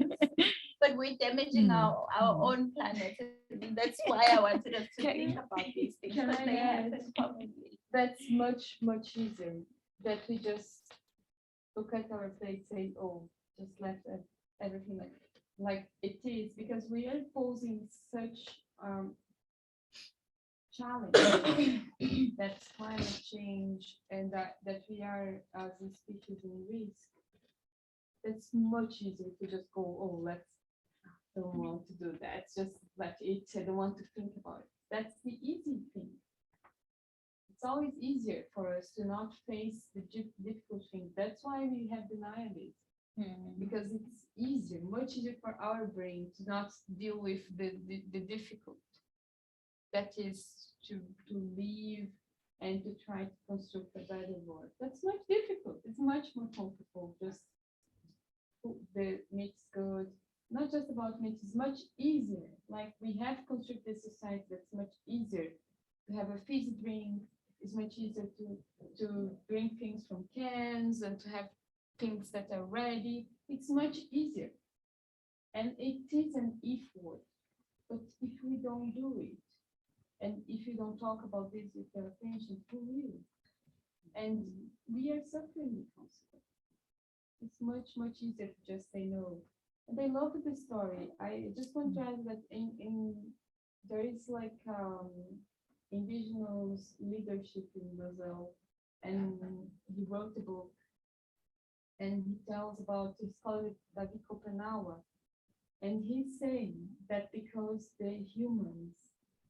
but we're damaging our own planet. And that's why I wanted us to think about these things. Can Because I they add? happen commonly. That's much easier. That we just look at our plate, say, oh, just left everything like it is, because we are posing such challenge. That's climate change and that we are as a species in risk. It's much easier to just go, oh, don't want to do that. Just let it, I don't want to think about it. That's the easy thing. It's always easier for us to not face the difficult things. That's why we have denialism. Because it's easier, much easier for our brain to not deal with the difficult. That is to live and to try to construct a better world. That's much difficult. It's much more comfortable. Just the meat's good. Not just about meat, it's much easier. Like we have constructed society that's much easier to have a fizzy drink. It's much easier to bring things from cans and to have things that are ready. It's much easier. And it is an effort. But if we don't do it, and if you don't talk about this with your attention, who will? And we are suffering the consequences. It's much, much easier to just say no. And I love the story. I just want to add that there is like indigenous leadership in Brazil, and he wrote a book, and he tells about, it's called Davi Kopenawa, and he's saying that because the humans,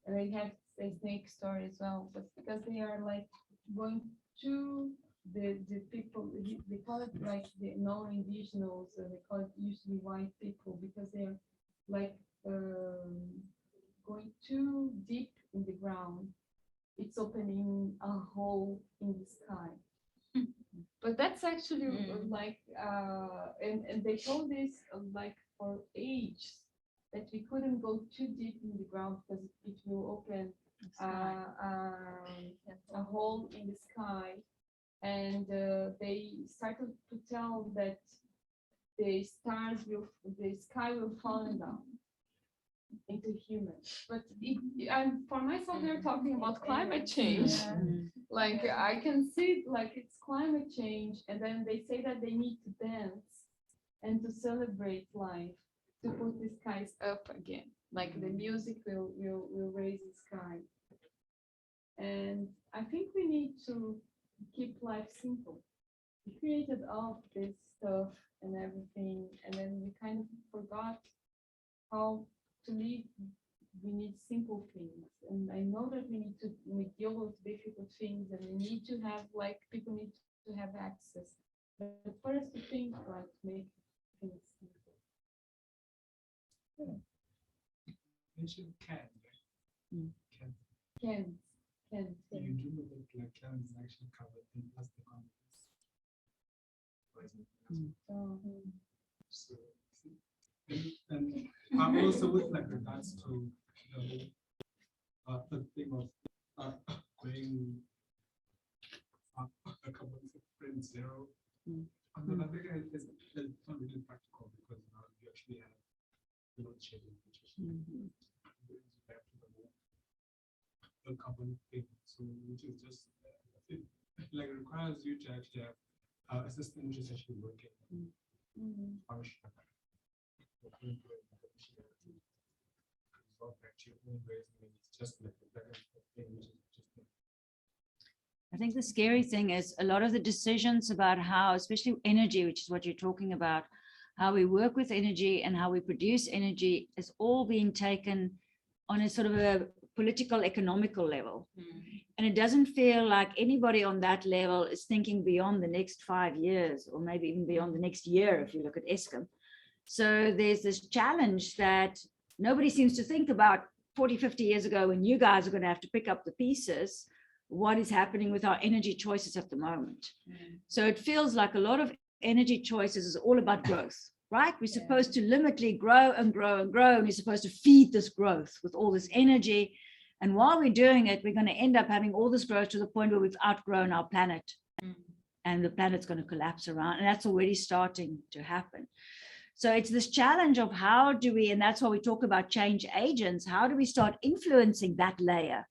and they have a snake story as well, but because they are like going to the people, they call it like the non-indigenous, and they call it usually white people, because they're like going too deep in the ground. It's opening a hole in the sky. But that's actually like, and they told this like for ages, that we couldn't go too deep in the ground because it will open a hole in the sky. And they started to tell that the sky will fall down into humans. But for myself, they're talking about climate change. Like I can see, like it's climate change, and then they say that they need to dance and to celebrate life, to put the skies up again. Like the music will raise the sky. And I think we need to keep life simple. We created all of this stuff and everything, and then we kind of forgot how to live. We need simple things, and I know that we deal with difficult things, and we need to have, like, people need to have access. But first, to think, like, make things simple. Mention cans, right? Cans. You do know that like cans is actually covered in plastic containers. So, and also with like regards to the thing of going a carbon footprint zero. I think it's not really practical, because now you actually have load shedding, which is brings you back to the carbon thing. So which is just like requires you to actually have a system which is actually working. I think the scary thing is a lot of the decisions about how, especially energy, which is what you're talking about, how we work with energy and how we produce energy, is all being taken on a sort of a political, economical level. And it doesn't feel like anybody on that level is thinking beyond the next 5 years, or maybe even beyond the next year, if you look at Eskom. So there's this challenge that nobody seems to think about 40, 50 years ago, when you guys are going to have to pick up the pieces, what is happening with our energy choices at the moment. So it feels like a lot of energy choices is all about growth, right? We're supposed to limitedly grow and grow and grow, and we're supposed to feed this growth with all this energy. And while we're doing it, we're going to end up having all this growth to the point where we've outgrown our planet, and the planet's going to collapse around, and that's already starting to happen. So it's this challenge of how do we, and that's why we talk about change agents, how do we start influencing that layer?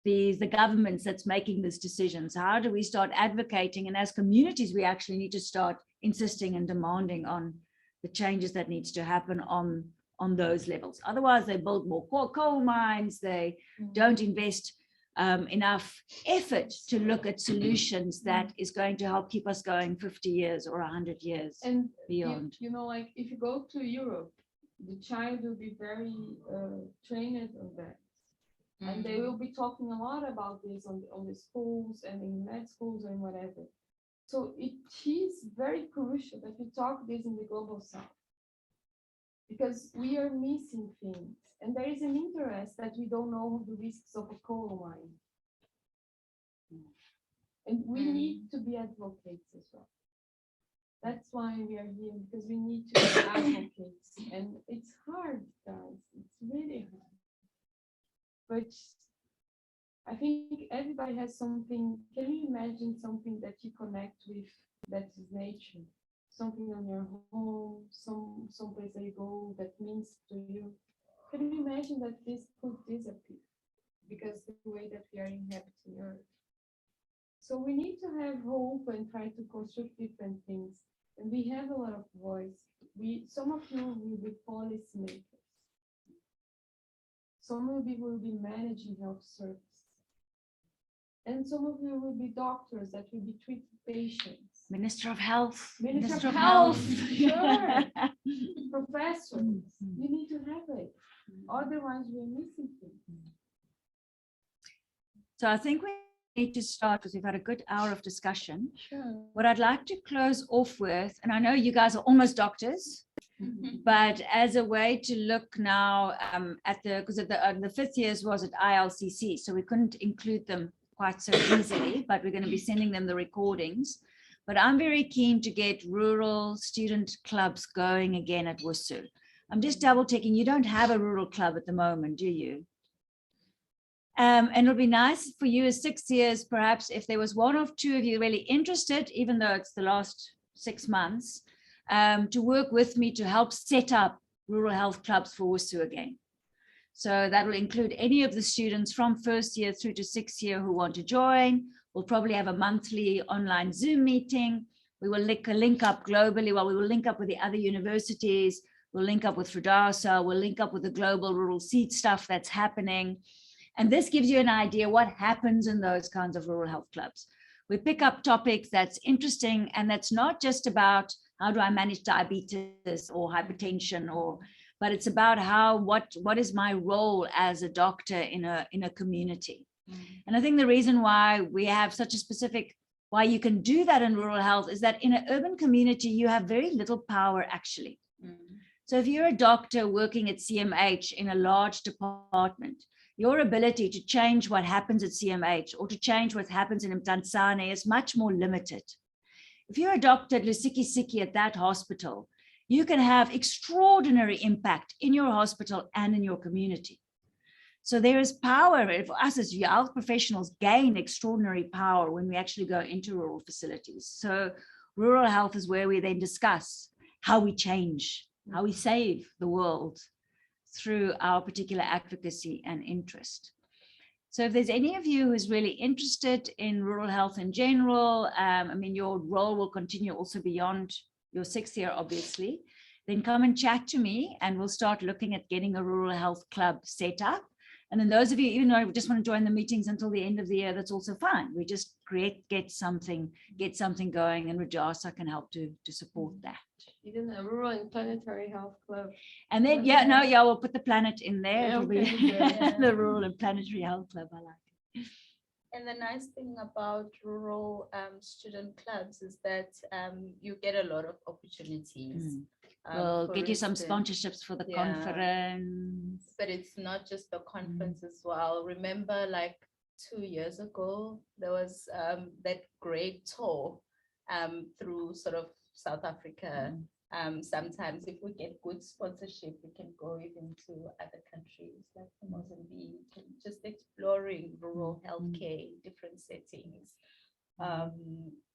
The governments that's making these decisions, how do we start advocating? And as communities, we actually need to start insisting and demanding on the changes that needs to happen on on those levels. Otherwise, they build more coal mines, they don't invest enough effort to look at solutions that is going to help keep us going 50 years or 100 years And beyond. you know, like if you go to Europe, the child will be very trained on that. And they will be talking a lot about this on the schools and in med schools and whatever. So it is very crucial that we talk this in the global south, because we are missing things. And there is an interest that we don't know the risks of a coal mine. And we need to be advocates as well. That's why we are here, because we need to be advocates. And it's hard, guys. It's really hard. But I think everybody has something. Can you imagine something that you connect with that is nature? Something on your home, some place that you go that means to you. Can you imagine that this could disappear because of the way that we are inhabiting Earth? So we need to have hope and try to construct different things. And we have a lot of voice. Some of you will be policymakers. Some of you will be managing health service. And some of you will be doctors that will be treating patients. Minister of Health. Minister of Health, sure. Professors, you need to have it. Otherwise, we're missing things. So I think we need to start, because we've had a good hour of discussion. Sure. What I'd like to close off with, and I know you guys are almost doctors, but as a way to look now at because the fifth years was at ILCC, so we couldn't include them quite so easily, but we're going to be sending them the recordings. But I'm very keen to get rural student clubs going again at WSU. I'm just double checking, you don't have a rural club at the moment, do you? And it'll be nice for you as 6 years, perhaps, if there was one or two of you really interested, even though it's the last 6 months, to work with me to help set up rural health clubs for WSU again. So that will include any of the students from first year through to 6th year who want to join. We'll probably have a monthly online Zoom meeting. We will link up globally. Well, we will link up with the other universities. We'll link up with FREDASA. We'll link up with the global rural seed stuff that's happening. And this gives you an idea what happens in those kinds of rural health clubs. We pick up topics that's interesting, and that's not just about how do I manage diabetes or hypertension, but it's about what is my role as a doctor in a community. And I think the reason why we have such a specific, why you can do that in rural health is that in an urban community, you have very little power actually. So if you're a doctor working at CMH in a large department, your ability to change what happens at CMH or to change what happens in Mtansane is much more limited. If you're a doctor at Lusikisiki at that hospital, you can have extraordinary impact in your hospital and in your community. So there is power. For us as health professionals gain extraordinary power when we actually go into rural facilities. So rural health is where we then discuss how we change, how we save the world through our particular advocacy and interest. So if there's any of you who's really interested in rural health in general, I mean, your role will continue also beyond your 6th year, obviously, then come and chat to me and we'll start looking at getting a rural health club set up. And then those of you, even though you just want to join the meetings until the end of the year, that's also fine. We just get something going, and Rajasa can help to support that. Even a rural and planetary health club. And then, we'll put the planet in there. It'll be the rural and planetary health club. I like it. And the nice thing about rural student clubs is that you get a lot of opportunities. We'll get you some sponsorships for the conference. But it's not just the conference as well. Remember, like 2 years ago, there was that great tour through sort of South Africa. Sometimes if we get good sponsorship, we can go even to other countries like Mozambique, and just exploring rural healthcare in different settings.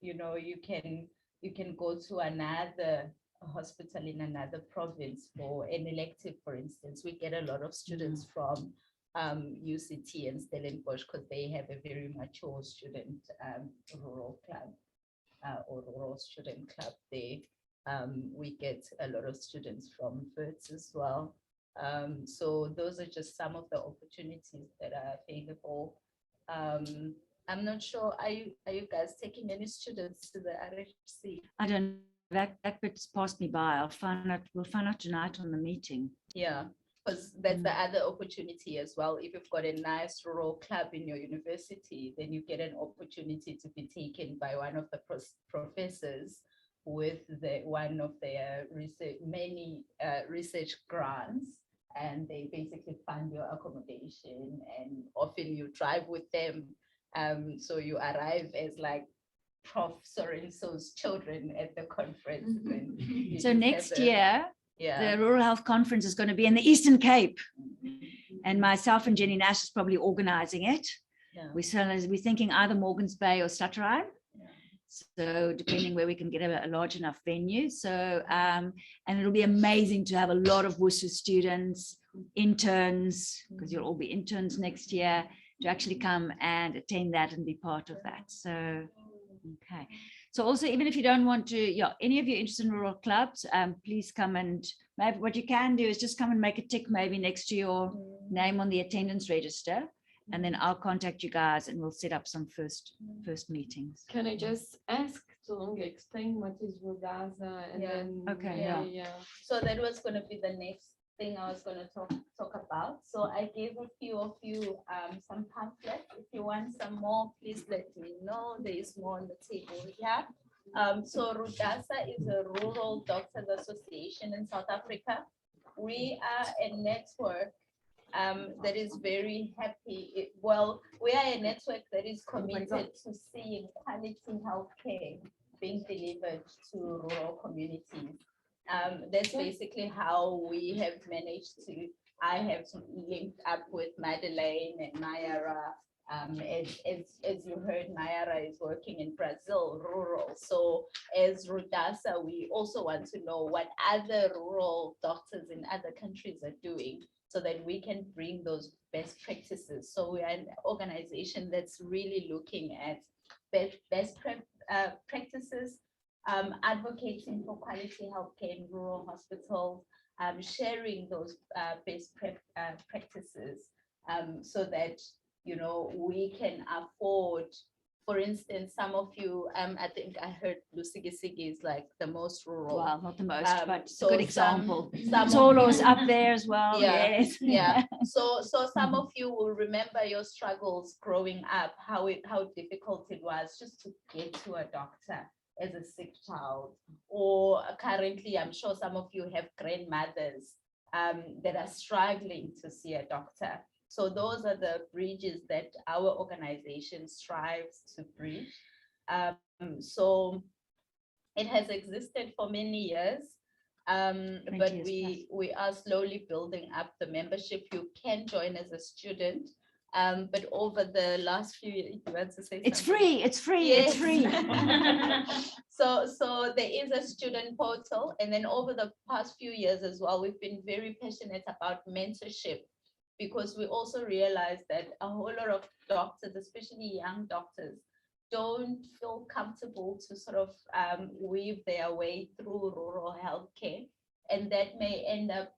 You know, you can go to another hospital in another province for an elective, for instance. We get a lot of students from UCT and Stellenbosch because they have a very mature student rural club or rural student club there. We get a lot of students from FERTS as well. So those are just some of the opportunities that are available. I'm not sure, are you guys taking any students to the RHC? I don't, that bit's passed me by. We'll find out tonight on the meeting. Yeah, because that's the other opportunity as well. If you've got a nice rural club in your university, then you get an opportunity to be taken by one of the professors with one of their many research grants, and they basically fund your accommodation, and often you drive with them. So you arrive as like Prof. So-and-so's children at the conference. So next year, yeah, the Rural Health Conference is going to be in the Eastern Cape. And myself and Jenny Nash is probably organizing it. Yeah. We're thinking either Morgans Bay or Stutterheim. So depending where we can get a large enough venue. So, and it'll be amazing to have a lot of WSU students, interns, because you'll all be interns next year, to actually come and attend that and be part of that. So, okay. So also, even if you don't want to, any of you interested in rural clubs, please come, and maybe what you can do is just come and make a tick maybe next to your name on the attendance register. And then I'll contact you guys and we'll set up some first meetings. Can I just ask to explain what is Rudasa? And then, okay, So that was going to be the next thing I was going to talk about. So I gave a few of you some pamphlets. If you want some more, please let me know. There is more on the table here. So Rudasa is a Rural Doctors Association in South Africa. We are a network that is very happy. We are a network that is committed to seeing quality healthcare being delivered to rural communities. That's basically how we have managed to. I have linked up with Madeleine and Mayara. As you heard, Mayara is working in Brazil, rural. So as Rudasa, we also want to know what other rural doctors in other countries are doing, so that we can bring those best practices. So we are an organization that's really looking at best practices, advocating for quality healthcare in rural hospitals, sharing those best practices, so that we can afford. For instance, some of you, I think I heard Lusigisigi is like the most rural. Well, not the most, but it's a so good example. Some Solo's up there as well. Yeah, Yes. yeah. So some of you will remember your struggles growing up, how difficult it was just to get to a doctor as a sick child. Or currently, I'm sure some of you have grandmothers that are struggling to see a doctor. So those are the bridges that our organization strives to bridge. So it has existed for many years, but we are slowly building up the membership. You can join as a student, but over the last few years, you want to say It's something? free, it's free, Yes. it's free. So there is a student portal, and then over the past few years as well, we've been very passionate about mentorship, because we also realize that a whole lot of doctors, especially young doctors, don't feel comfortable to sort of weave their way through rural healthcare. And that may end up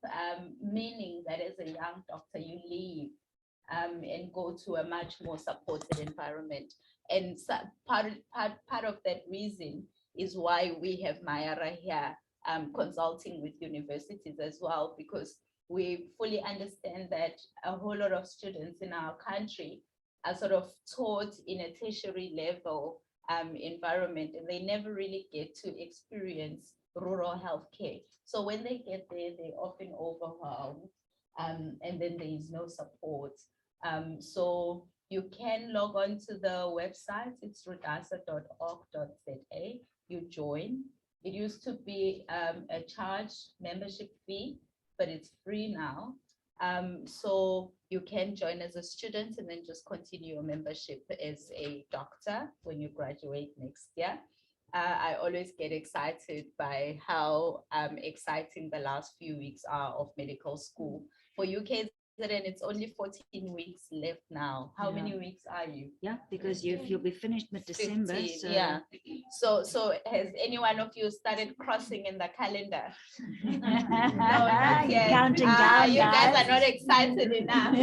meaning that as a young doctor, you leave and go to a much more supported environment. And so part of that reason is why we have Mayara here consulting with universities as well, because we fully understand that a whole lot of students in our country are sort of taught in a tertiary level environment, and they never really get to experience rural healthcare. So when they get there, they're often overwhelmed, and then there is no support. So you can log on to the website. It's rudasa.org.za. You join. It used to be a charged membership fee, but it's free now. So you can join as a student and then just continue your membership as a doctor when you graduate next year. I always get excited by how exciting the last few weeks are of medical school. For UK, it's only 14 weeks left now. How many weeks are you? Yeah, because you'll be finished mid-December. 15, So. yeah. So has any one of you started crossing in the calendar? No, not yet. Counting down, you guys guys. are not excited enough.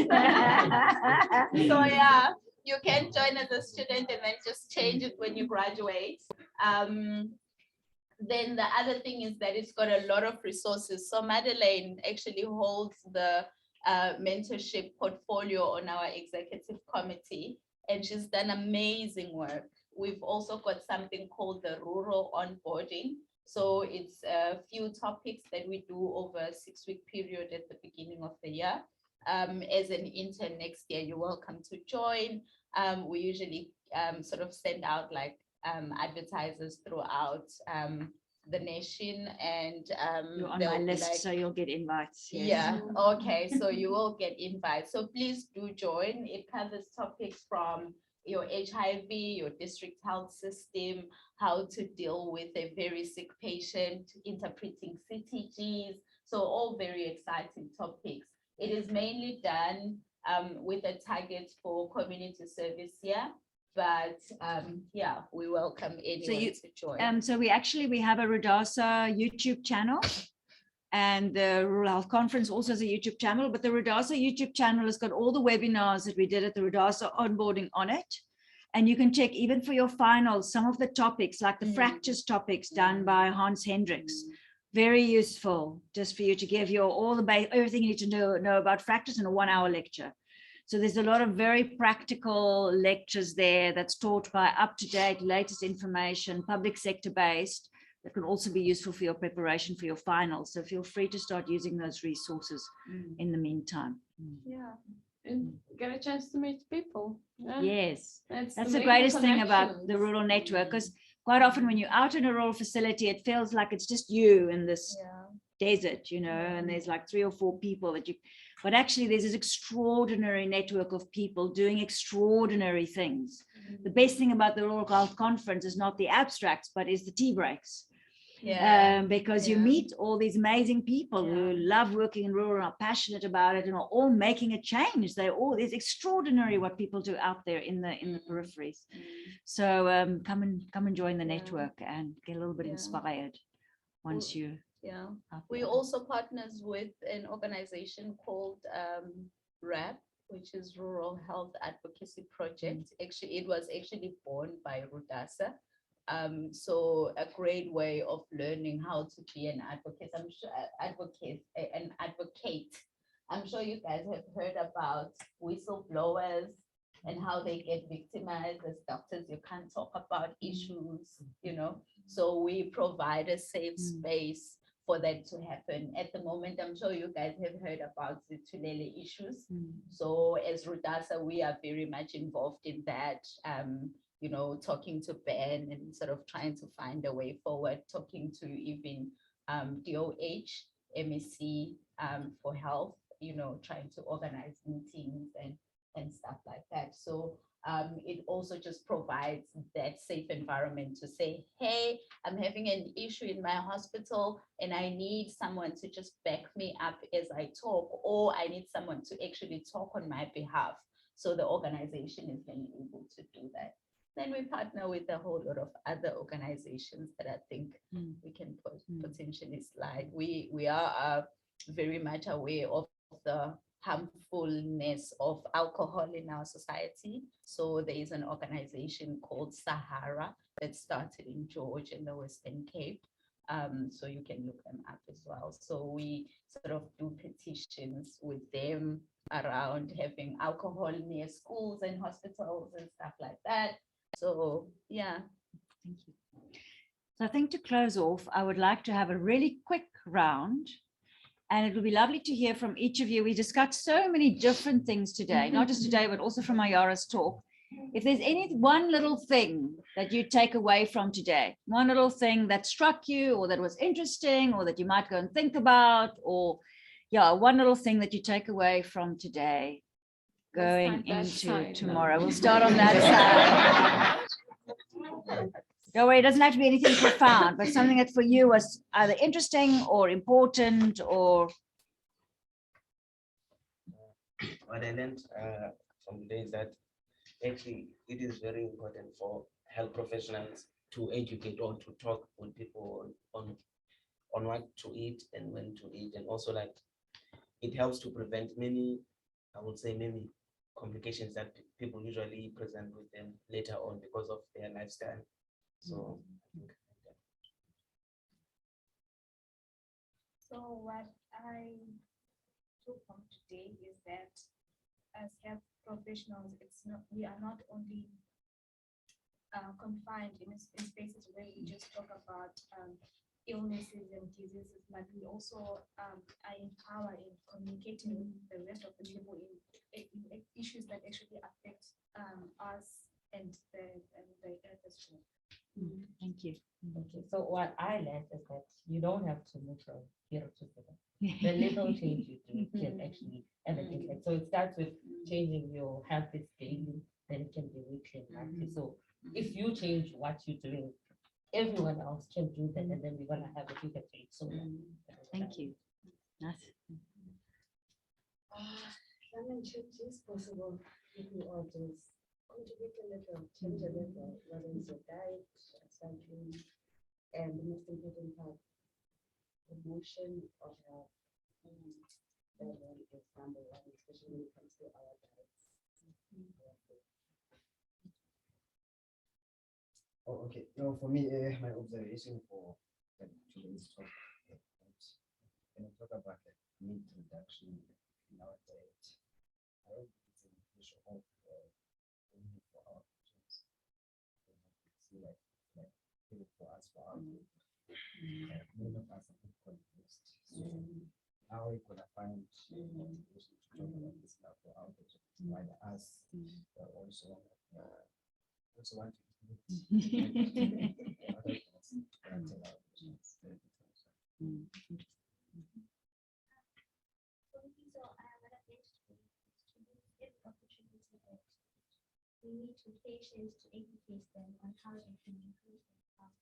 So yeah, you can join as a student and then just change it when you graduate. Then the other thing is that it's got a lot of resources. So Madeleine actually holds the mentorship portfolio on our executive committee, and she's done amazing work. We've also got something called the rural onboarding. So it's a few topics that we do over a 6-week period at the beginning of the year. As an intern next year, you're welcome to join. We usually sort of send out like advertisers throughout the nation, and You're on my list, so you'll get invites. Yes. yeah, okay, so you will get invites. So please do join. It covers topics from your HIV, your district health system, how to deal with a very sick patient, interpreting CTGs. So all very exciting topics. It is mainly done with a target for community service here. But yeah, we welcome anyone to join. So we have a Rudasa YouTube channel, and the Rural Health Conference also has a YouTube channel, but the Rudasa YouTube channel has got all the webinars that we did at the Rudasa onboarding on it. And you can check even for your finals, some of the topics like the fractures topics done by Hans Hendricks. Very useful just for you to give your everything you need to know about fractures in a 1-hour lecture. So there's a lot of very practical lectures there that's taught by up-to-date, latest information, public sector based, that can also be useful for your preparation for your finals. So feel free to start using those resources in the meantime. Yeah, and get a chance to meet people. Yeah? Yes, that's the making greatest thing about the connections. rural network, because quite often when you're out in a rural facility, it feels like it's just you in this desert, and there's like 3 or 4 people that you, but actually there's this extraordinary network of people doing extraordinary things. The best thing about the Rural Health Conference is not the abstracts, but is the tea breaks. Because you meet all these amazing people who love working in rural and are passionate about it and are all making a change. It's extraordinary what people do out there in the peripheries. So come and join the network and get a little bit inspired once you. Yeah, we also partners with an organization called RAP, which is Rural Health Advocacy Project. Actually, it was actually born by Rudasa. So a great way of learning how to be an advocate. An advocate. I'm sure you guys have heard about whistleblowers and how they get victimized as doctors. You can't talk about issues, So we provide a safe space for that to happen. At the moment, I'm sure you guys have heard about the Tulele issues. So as Rudasa, we are very much involved in that. Talking to Ben and sort of trying to find a way forward, talking to even DOH, MEC for health, trying to organize meetings and stuff like that. So it also just provides that safe environment to say, hey, I'm having an issue in my hospital and I need someone to just back me up as I talk, or I need someone to actually talk on my behalf. So the organization is then able to do that. Then we partner with a whole lot of other organizations that I think we can potentially slide. We are very much aware of the harmfulness of alcohol in our society. So there is an organization called Sahara that started in George in the Western Cape. So you can look them up as well. So we sort of do petitions with them around having alcohol near schools and hospitals and stuff like that. So, yeah. Thank you. So I think to close off, I would like to have a really quick round, and it would be lovely to hear from each of you. We discussed so many different things today, not just today, but also from Mayara's talk. If there's any one little thing that you take away from today, one little thing that struck you or that was interesting or that you might go and think about, or one little thing that you take away from today, going into tomorrow. We'll start on that side. Don't worry, it doesn't have to be anything profound, but something that for you was either interesting or important or. What I learned from today is that actually it is very important for health professionals to educate or to talk with people on what to eat and when to eat, and also like it helps to prevent many, I would say many complications that people usually present with them later on because of their lifestyle. So I think So what I took from today is that as health professionals, we are not only confined in spaces where we just talk about illnesses and diseases, but we also are empowered in communicating with the rest of the people in issues that actually affect us and the earth as well. Thank you. Okay, so what I learned is that you don't have to move from here to there. The little change you do can actually have an impact. So it starts with changing your habits daily, then it can be weekly and monthly. So if you change what you're doing, everyone else can do that, and then we're gonna have a bigger change. So Thank you. Nice. Climate change is possible if we all just contribute a little, change a little, whether it's your diet, something, and the most important part, emotion of health. That one is number one, especially when it comes to our diets. Oh, okay. No, for me, my observation for today's talk, when we talk about like meat reduction in our diet, I don't think it's an issue of only for our patients. See, like even for us, for our group, many of us are confused. So how are we gonna find motivation to talk about this now for our patients? While us also want to we need to patients to educate them on how they can improve their health.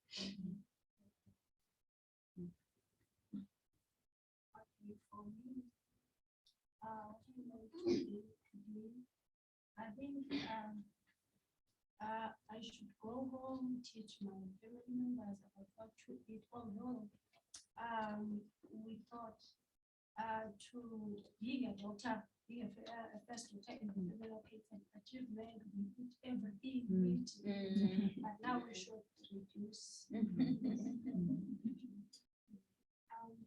Okay, for me, what I'm going to do today, I think I should go home, teach my family members about what to eat, although we thought to being a doctor, being a first doctor in the development it's an achievement, we eat everything, we eat, but now we should reduce.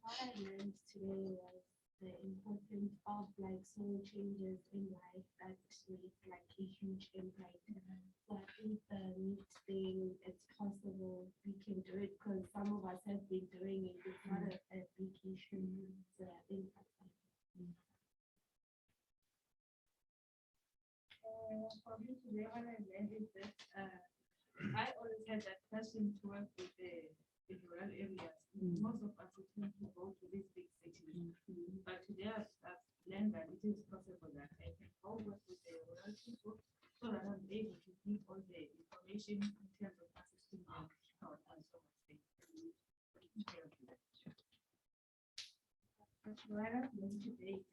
What I learned today was the importance of like small changes in life that make like a huge impact. So I think the meat thing, it's possible we can do it because some of us have been doing it. It's not a big issue. It's an impact. For me today, what I learned is that I always had that passion to work with the rural areas. Most of us tend to go to these big cities, but today I've learned that it is possible that I can go work with the rural people so that I'm able to give all the information in terms of assisting them out and so much. That's what I've learned today.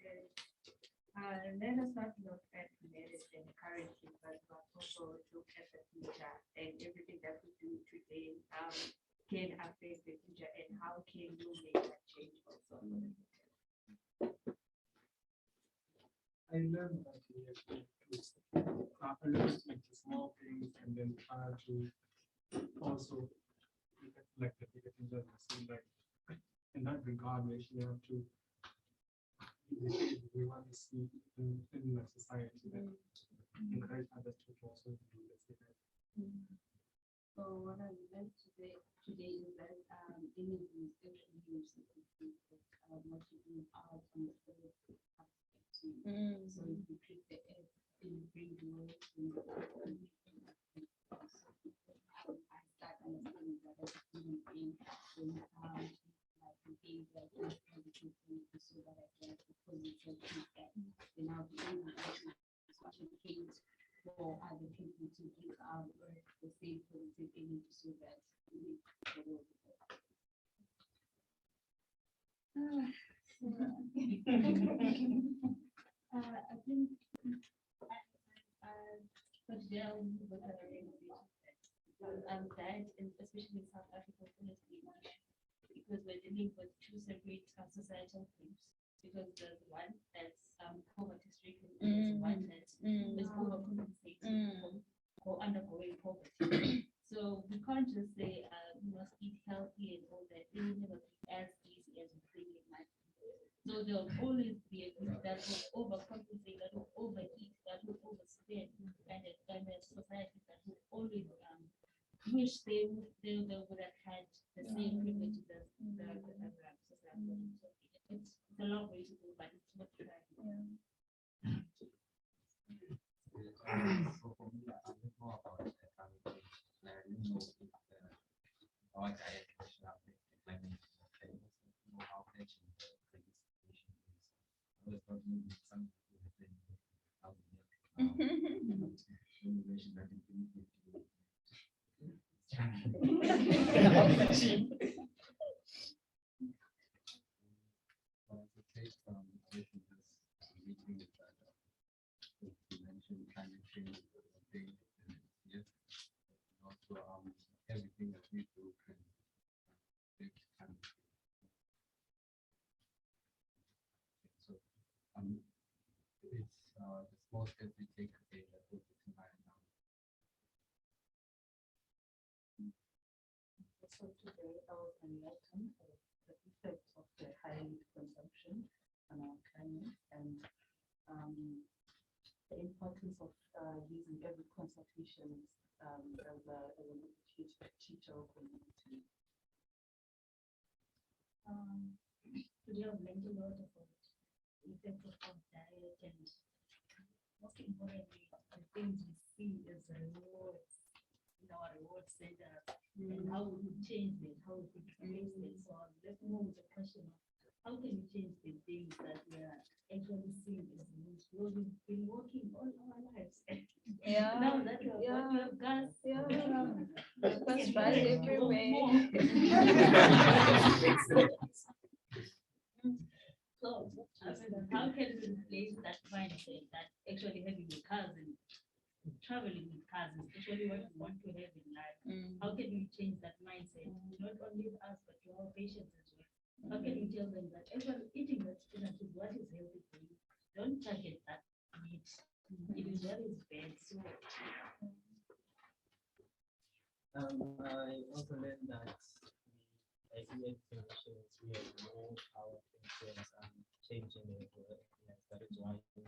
Let us not look at medicine currently, but also look at the future and everything that we do today can affect the future, and how can you make that change also? I learned that we have to learn like the small things and then try to also look at like the bigger things that I see, like in that regard we actually have to we want to see in the society that encourage others to also do the same. So what I learned today is that images actually use what you do out on the earth. So if you treat the earth in a great way, I start understanding that as a human being, and how like behave like so that I can positive feedback, and I'll be able to advocate for other people to give out the same positive image so that we make the world better. I think but there will be diet, especially in South Africa, honestly, because we're dealing with two separate societal groups. Because there's one that's poverty stricken, and there's one that is overcompensating for undergoing poverty. So we can't just say you must eat healthy and all that. It will never be as easy as we think it might be. So there'll always be a group that will overcompensate, that will overeat, that will overspend, and a society that will always wish they would have had the same privileges as the society. So it's a long way to go, but it's worth trying. So for me, I think more about the planning our diet question of the planning know how catching the registration is. I was talking with some people within how to mention that in 2050. From meeting with that, you mentioned climate change, yes, also everything that we do can affect climate change. So it's the small steps we take today that will determine now. So today I was enlightened of the effects of the high consumption on our climate and the importance of using every consultation as a teacher community. Today I've learned a lot about the effects of our diet and most importantly, the things we see as rewards in our reward center and how we could change it, how we could replace it. So let's move with the question of how can we change the things that we are actually seeing as roots? Well, we've been working all our lives. Yeah. Now that we have gas, That's right everywhere. So, how can we replace that mindset that actually having a cars and traveling with cars is actually what we want to have in life? How can we change that mindset, not only us, but to our patients as well? How can we tell them that actually eating that spinach is what is healthy for you? Don't target that meat. It is what is bad. So, I also learned that the idea clinicians, we have more power influence and changing the world. Yes, that is why we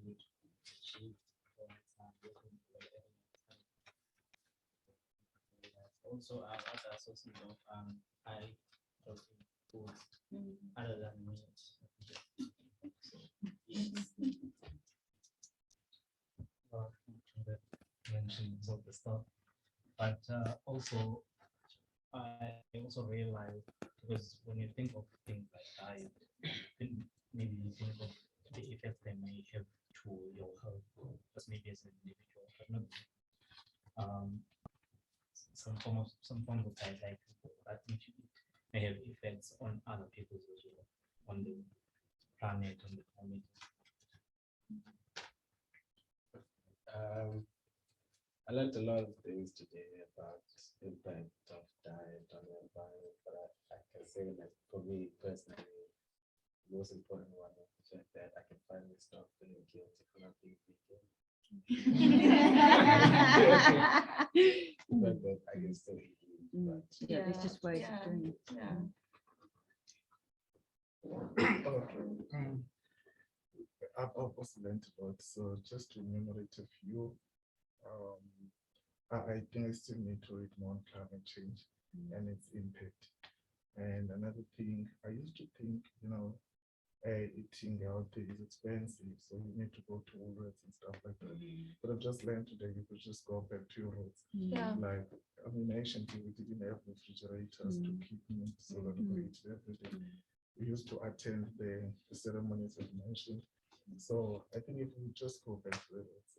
need to achieve points and working for evidence. Also, as I also know, I protein foods other than meat. So, yes. Mentioned some of the stuff, but also I also realized, because when you think of things like diet, maybe you think of the effects they may have to your health, just maybe as an individual, but not some form of diet like that may have effects on other people as well, on the planet, on the climate. I learned a lot of things today about the impact of diet on the environment, but I can say that for me personally, the most important one is the fact that I can finally stop feeling guilty for not being vegan. But I can still eat meat. But Yeah, there's just ways of doing it. Okay. I've also learned a lot, so just to enumerate a few. I think I still need to read more on climate change and its impact. And another thing, I used to think, eating healthy is expensive, so you need to go to Woolworths and stuff like that. But I've just learned today you could just go back to your roots. Yeah. Like, I mean, anciently we didn't have refrigerators to keep meat so that we could eat it every day. We used to attend the ceremonies as mentioned. So I think if we just go back to the roots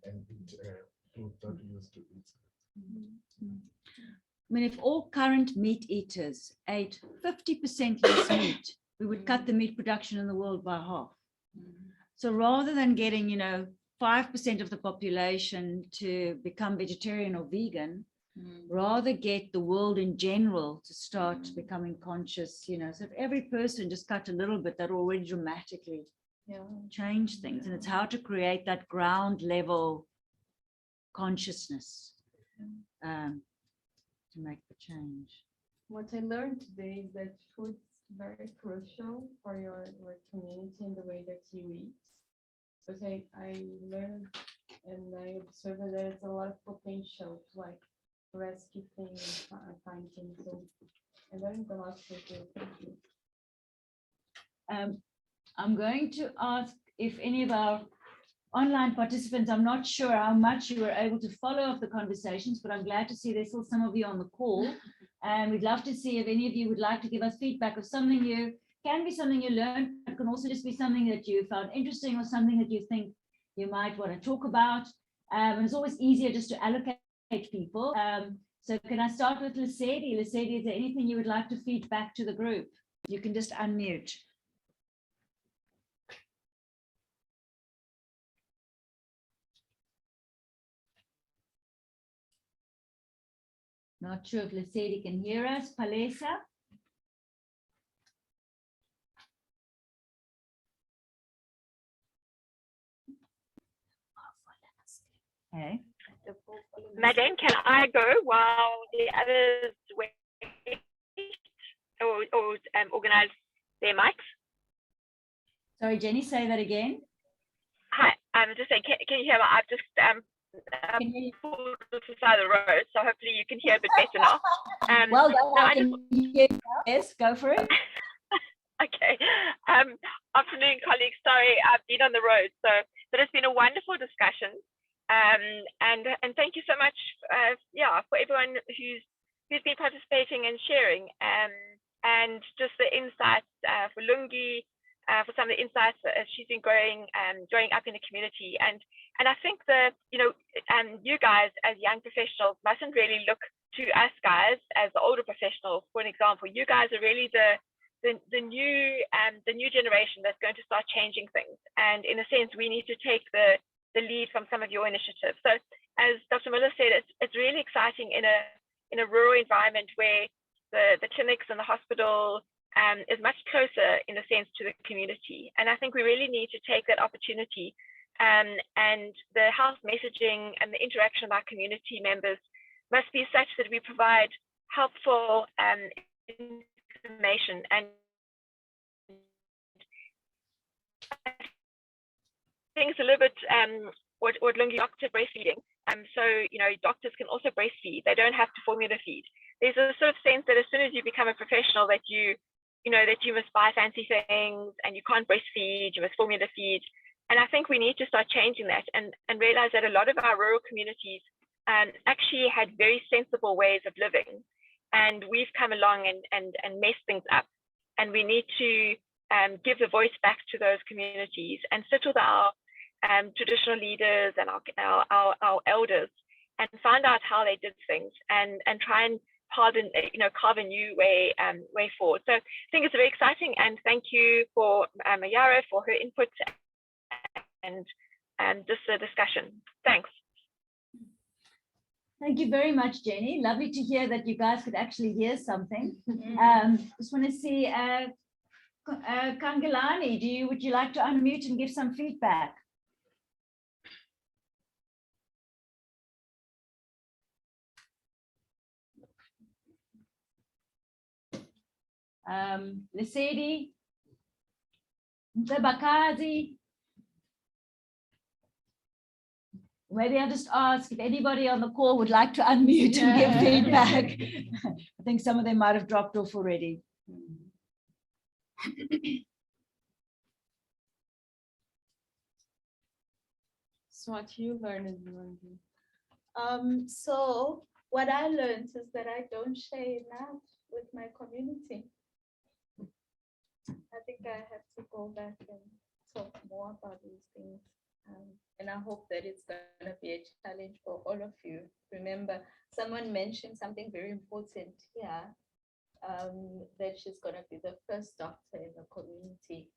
and eat food that we used to eat. I mean, if all current meat eaters ate 50% less meat, we would cut the meat production in the world by half. So rather than getting, 5% of the population to become vegetarian or vegan, rather get the world in general to start becoming conscious, so if every person just cut a little bit, that already dramatically change things. And it's how to create that ground level consciousness to make the change. What I learned today is that food's very crucial for your community and the way that you eat. But I learned and I observed that there's a lot of potential to like rescue things and find things. So I learned a lot today. Thank you. I'm going to ask if any of our online participants, I'm not sure how much you were able to follow up the conversations, but I'm glad to see there's still some of you on the call. And we'd love to see if any of you would like to give us feedback of something can be something you learned. It can also just be something that you found interesting or something that you think you might want to talk about. And it's always easier just to allocate people. So can I start with Lesedi? Lesedi, is there anything you would like to feed back to the group? You can just unmute. Not sure if Lesedi can hear us. Palesa? Hey. Madeleine, can I go while the others wait or organize their mics? Sorry, Jenny, say that again. Hi, I'm just saying, can you hear me? I've just pulled to the side of the road, so hopefully you can hear a bit better now. Well done, I can hear you. Yes, go for it. Okay. Afternoon, colleagues. Sorry, I've been on the road, so it's been a wonderful discussion. And thank you so much, for everyone who's been participating and sharing, and just the insights for Lungi, for some of the insights as she's been growing up in the community. And I think that you guys as young professionals mustn't really look to us guys as the older professionals. For an example, you guys are really the new generation that's going to start changing things. And in a sense, we need to take the lead from some of your initiatives. So as Dr. Miller said, it's really exciting in a rural environment where the clinics and the hospital is much closer in a sense to the community. And I think we really need to take that opportunity, and the health messaging and the interaction of our community members must be such that we provide helpful information. And I think it's a little bit what Lungi doctor breastfeeding. So doctors can also breastfeed. They don't have to formula feed. There's a sort of sense that as soon as you become a professional, that you must buy fancy things and you can't breastfeed, you must formula feed. And I think we need to start changing that and realize that a lot of our rural communities actually had very sensible ways of living. And we've come along and messed things up. And we need to give the voice back to those communities and sit with our traditional leaders and our elders and find out how they did things and try and carve a new way forward. So I think it's very exciting, and thank you for Mayara for her input and just the discussion. Thanks. Thank you very much, Jenny. Lovely to hear that you guys could actually hear something. Just want to see Kangalani, would you like to unmute and give some feedback? Lesedi, Mcebakazi. Maybe I'll just ask if anybody on the call would like to unmute and give feedback. I think some of them might have dropped off already. So what you learned, Lungi? So what I learned is that I don't share enough with my community. I think I have to go back and talk more about these things. And I hope that it's going to be a challenge for all of you. Remember, someone mentioned something very important here. that she's going to be the first doctor in the community.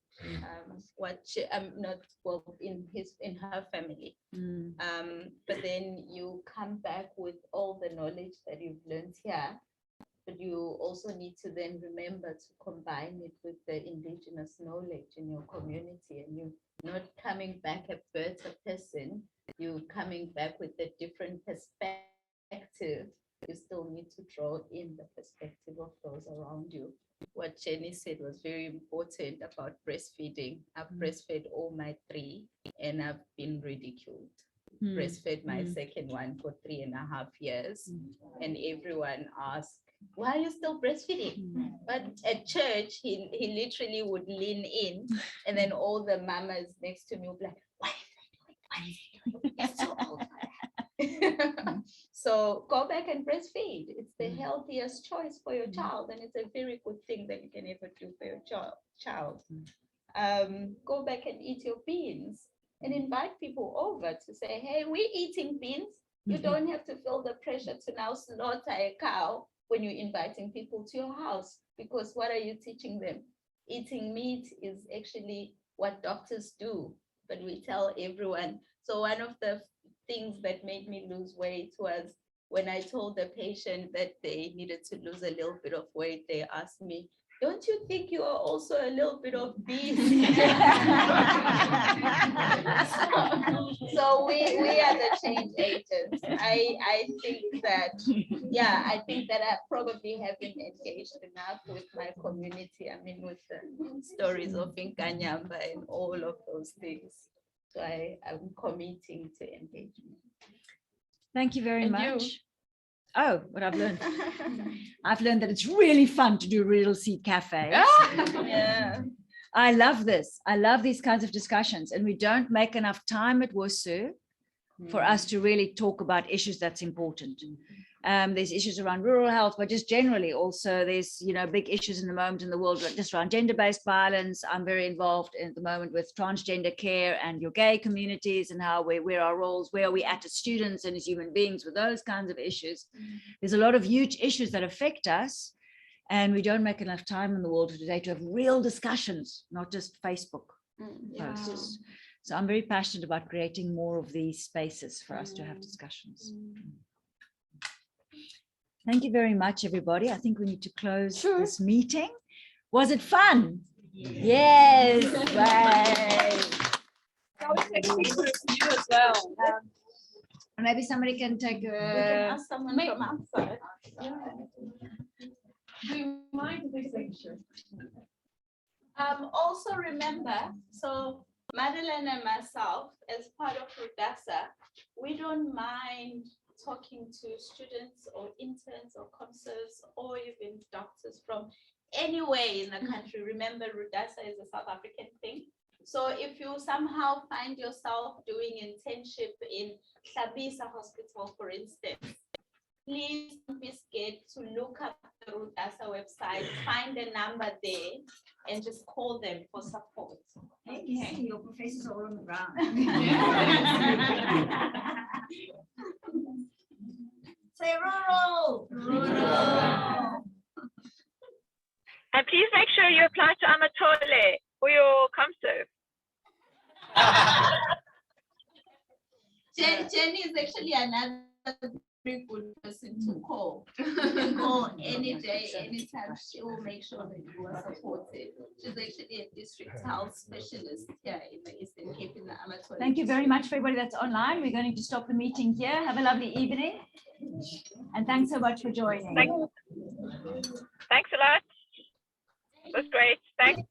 Not well in her family. But then you come back with all the knowledge that you've learned here, but you also need to then remember to combine it with the indigenous knowledge in your community, and you're not coming back a better person, you're coming back with a different perspective. You still need to draw in the perspective of those around you. What Jenny said was very important about breastfeeding. I've breastfed all my 3 and I've been ridiculed. Breastfed my second one for 3.5 years, and everyone asked, why are you still breastfeeding? But at church, he literally would lean in, and then all the mamas next to me would be like, what is he doing? It's so old. So go back and breastfeed. It's the healthiest choice for your child, and it's a very good thing that you can ever do for your child. Go back and eat your beans and invite people over to say, hey, we're eating beans. You don't have to feel the pressure to now slaughter a cow when you're inviting people to your house, because what are you teaching them? Eating meat is actually what doctors do, but we tell everyone. So one of the things that made me lose weight was when I told the patient that they needed to lose a little bit of weight, they asked me, don't you think you are also a little bit of beast? So we are the change agents. I think that, yeah, I think that I probably haven't engaged enough with my community. I mean, with the stories of Nyama and all of those things. So I'm committing to engagement. Thank you very And much. you? Oh, what I've learned. I've learned that it's really fun to do Riddle Seed cafes. Yeah. I love this. I love these kinds of discussions, and we don't make enough time at WSU for us to really talk about issues that's important. There's issues around rural health, but just generally also there's, big issues in the moment in the world, just around gender-based violence. I'm very involved at the moment with transgender care and your gay communities and how where our roles, where are we at as students and as human beings with those kinds of issues. There's a lot of huge issues that affect us, and we don't make enough time in the world today to have real discussions, not just Facebook posts. So I'm very passionate about creating more of these spaces for us to have discussions. Thank you very much, everybody. I think we need to close this meeting. Was it fun? Yes. Can we take pictures of you as well? Maybe somebody can take We can ask someone from outside. Do you mind if we take a picture? Also remember, so Madeleine and myself, as part of Rudasa, we don't mind talking to students or interns or consults or even doctors from anywhere in the country. Remember, Rudasa is a South African thing. So if you somehow find yourself doing internship in Sabisa Hospital, for instance, please don't be scared to look up the Rudasa website, find the number there, and just call them for support. Okay, your professors are all on the ground. Say rural. Rural. And please make sure you apply to Amatole for your ComServe. Jenny is actually another very good person to call. You can call any day, anytime. She will make sure that you are supported. She's actually a district health specialist here in the Eastern Cape in the Amatole. Thank you very much for everybody that's online. We're going to stop the meeting here. Have a lovely evening. And thanks so much for joining. Thanks a lot. It was great. Thanks.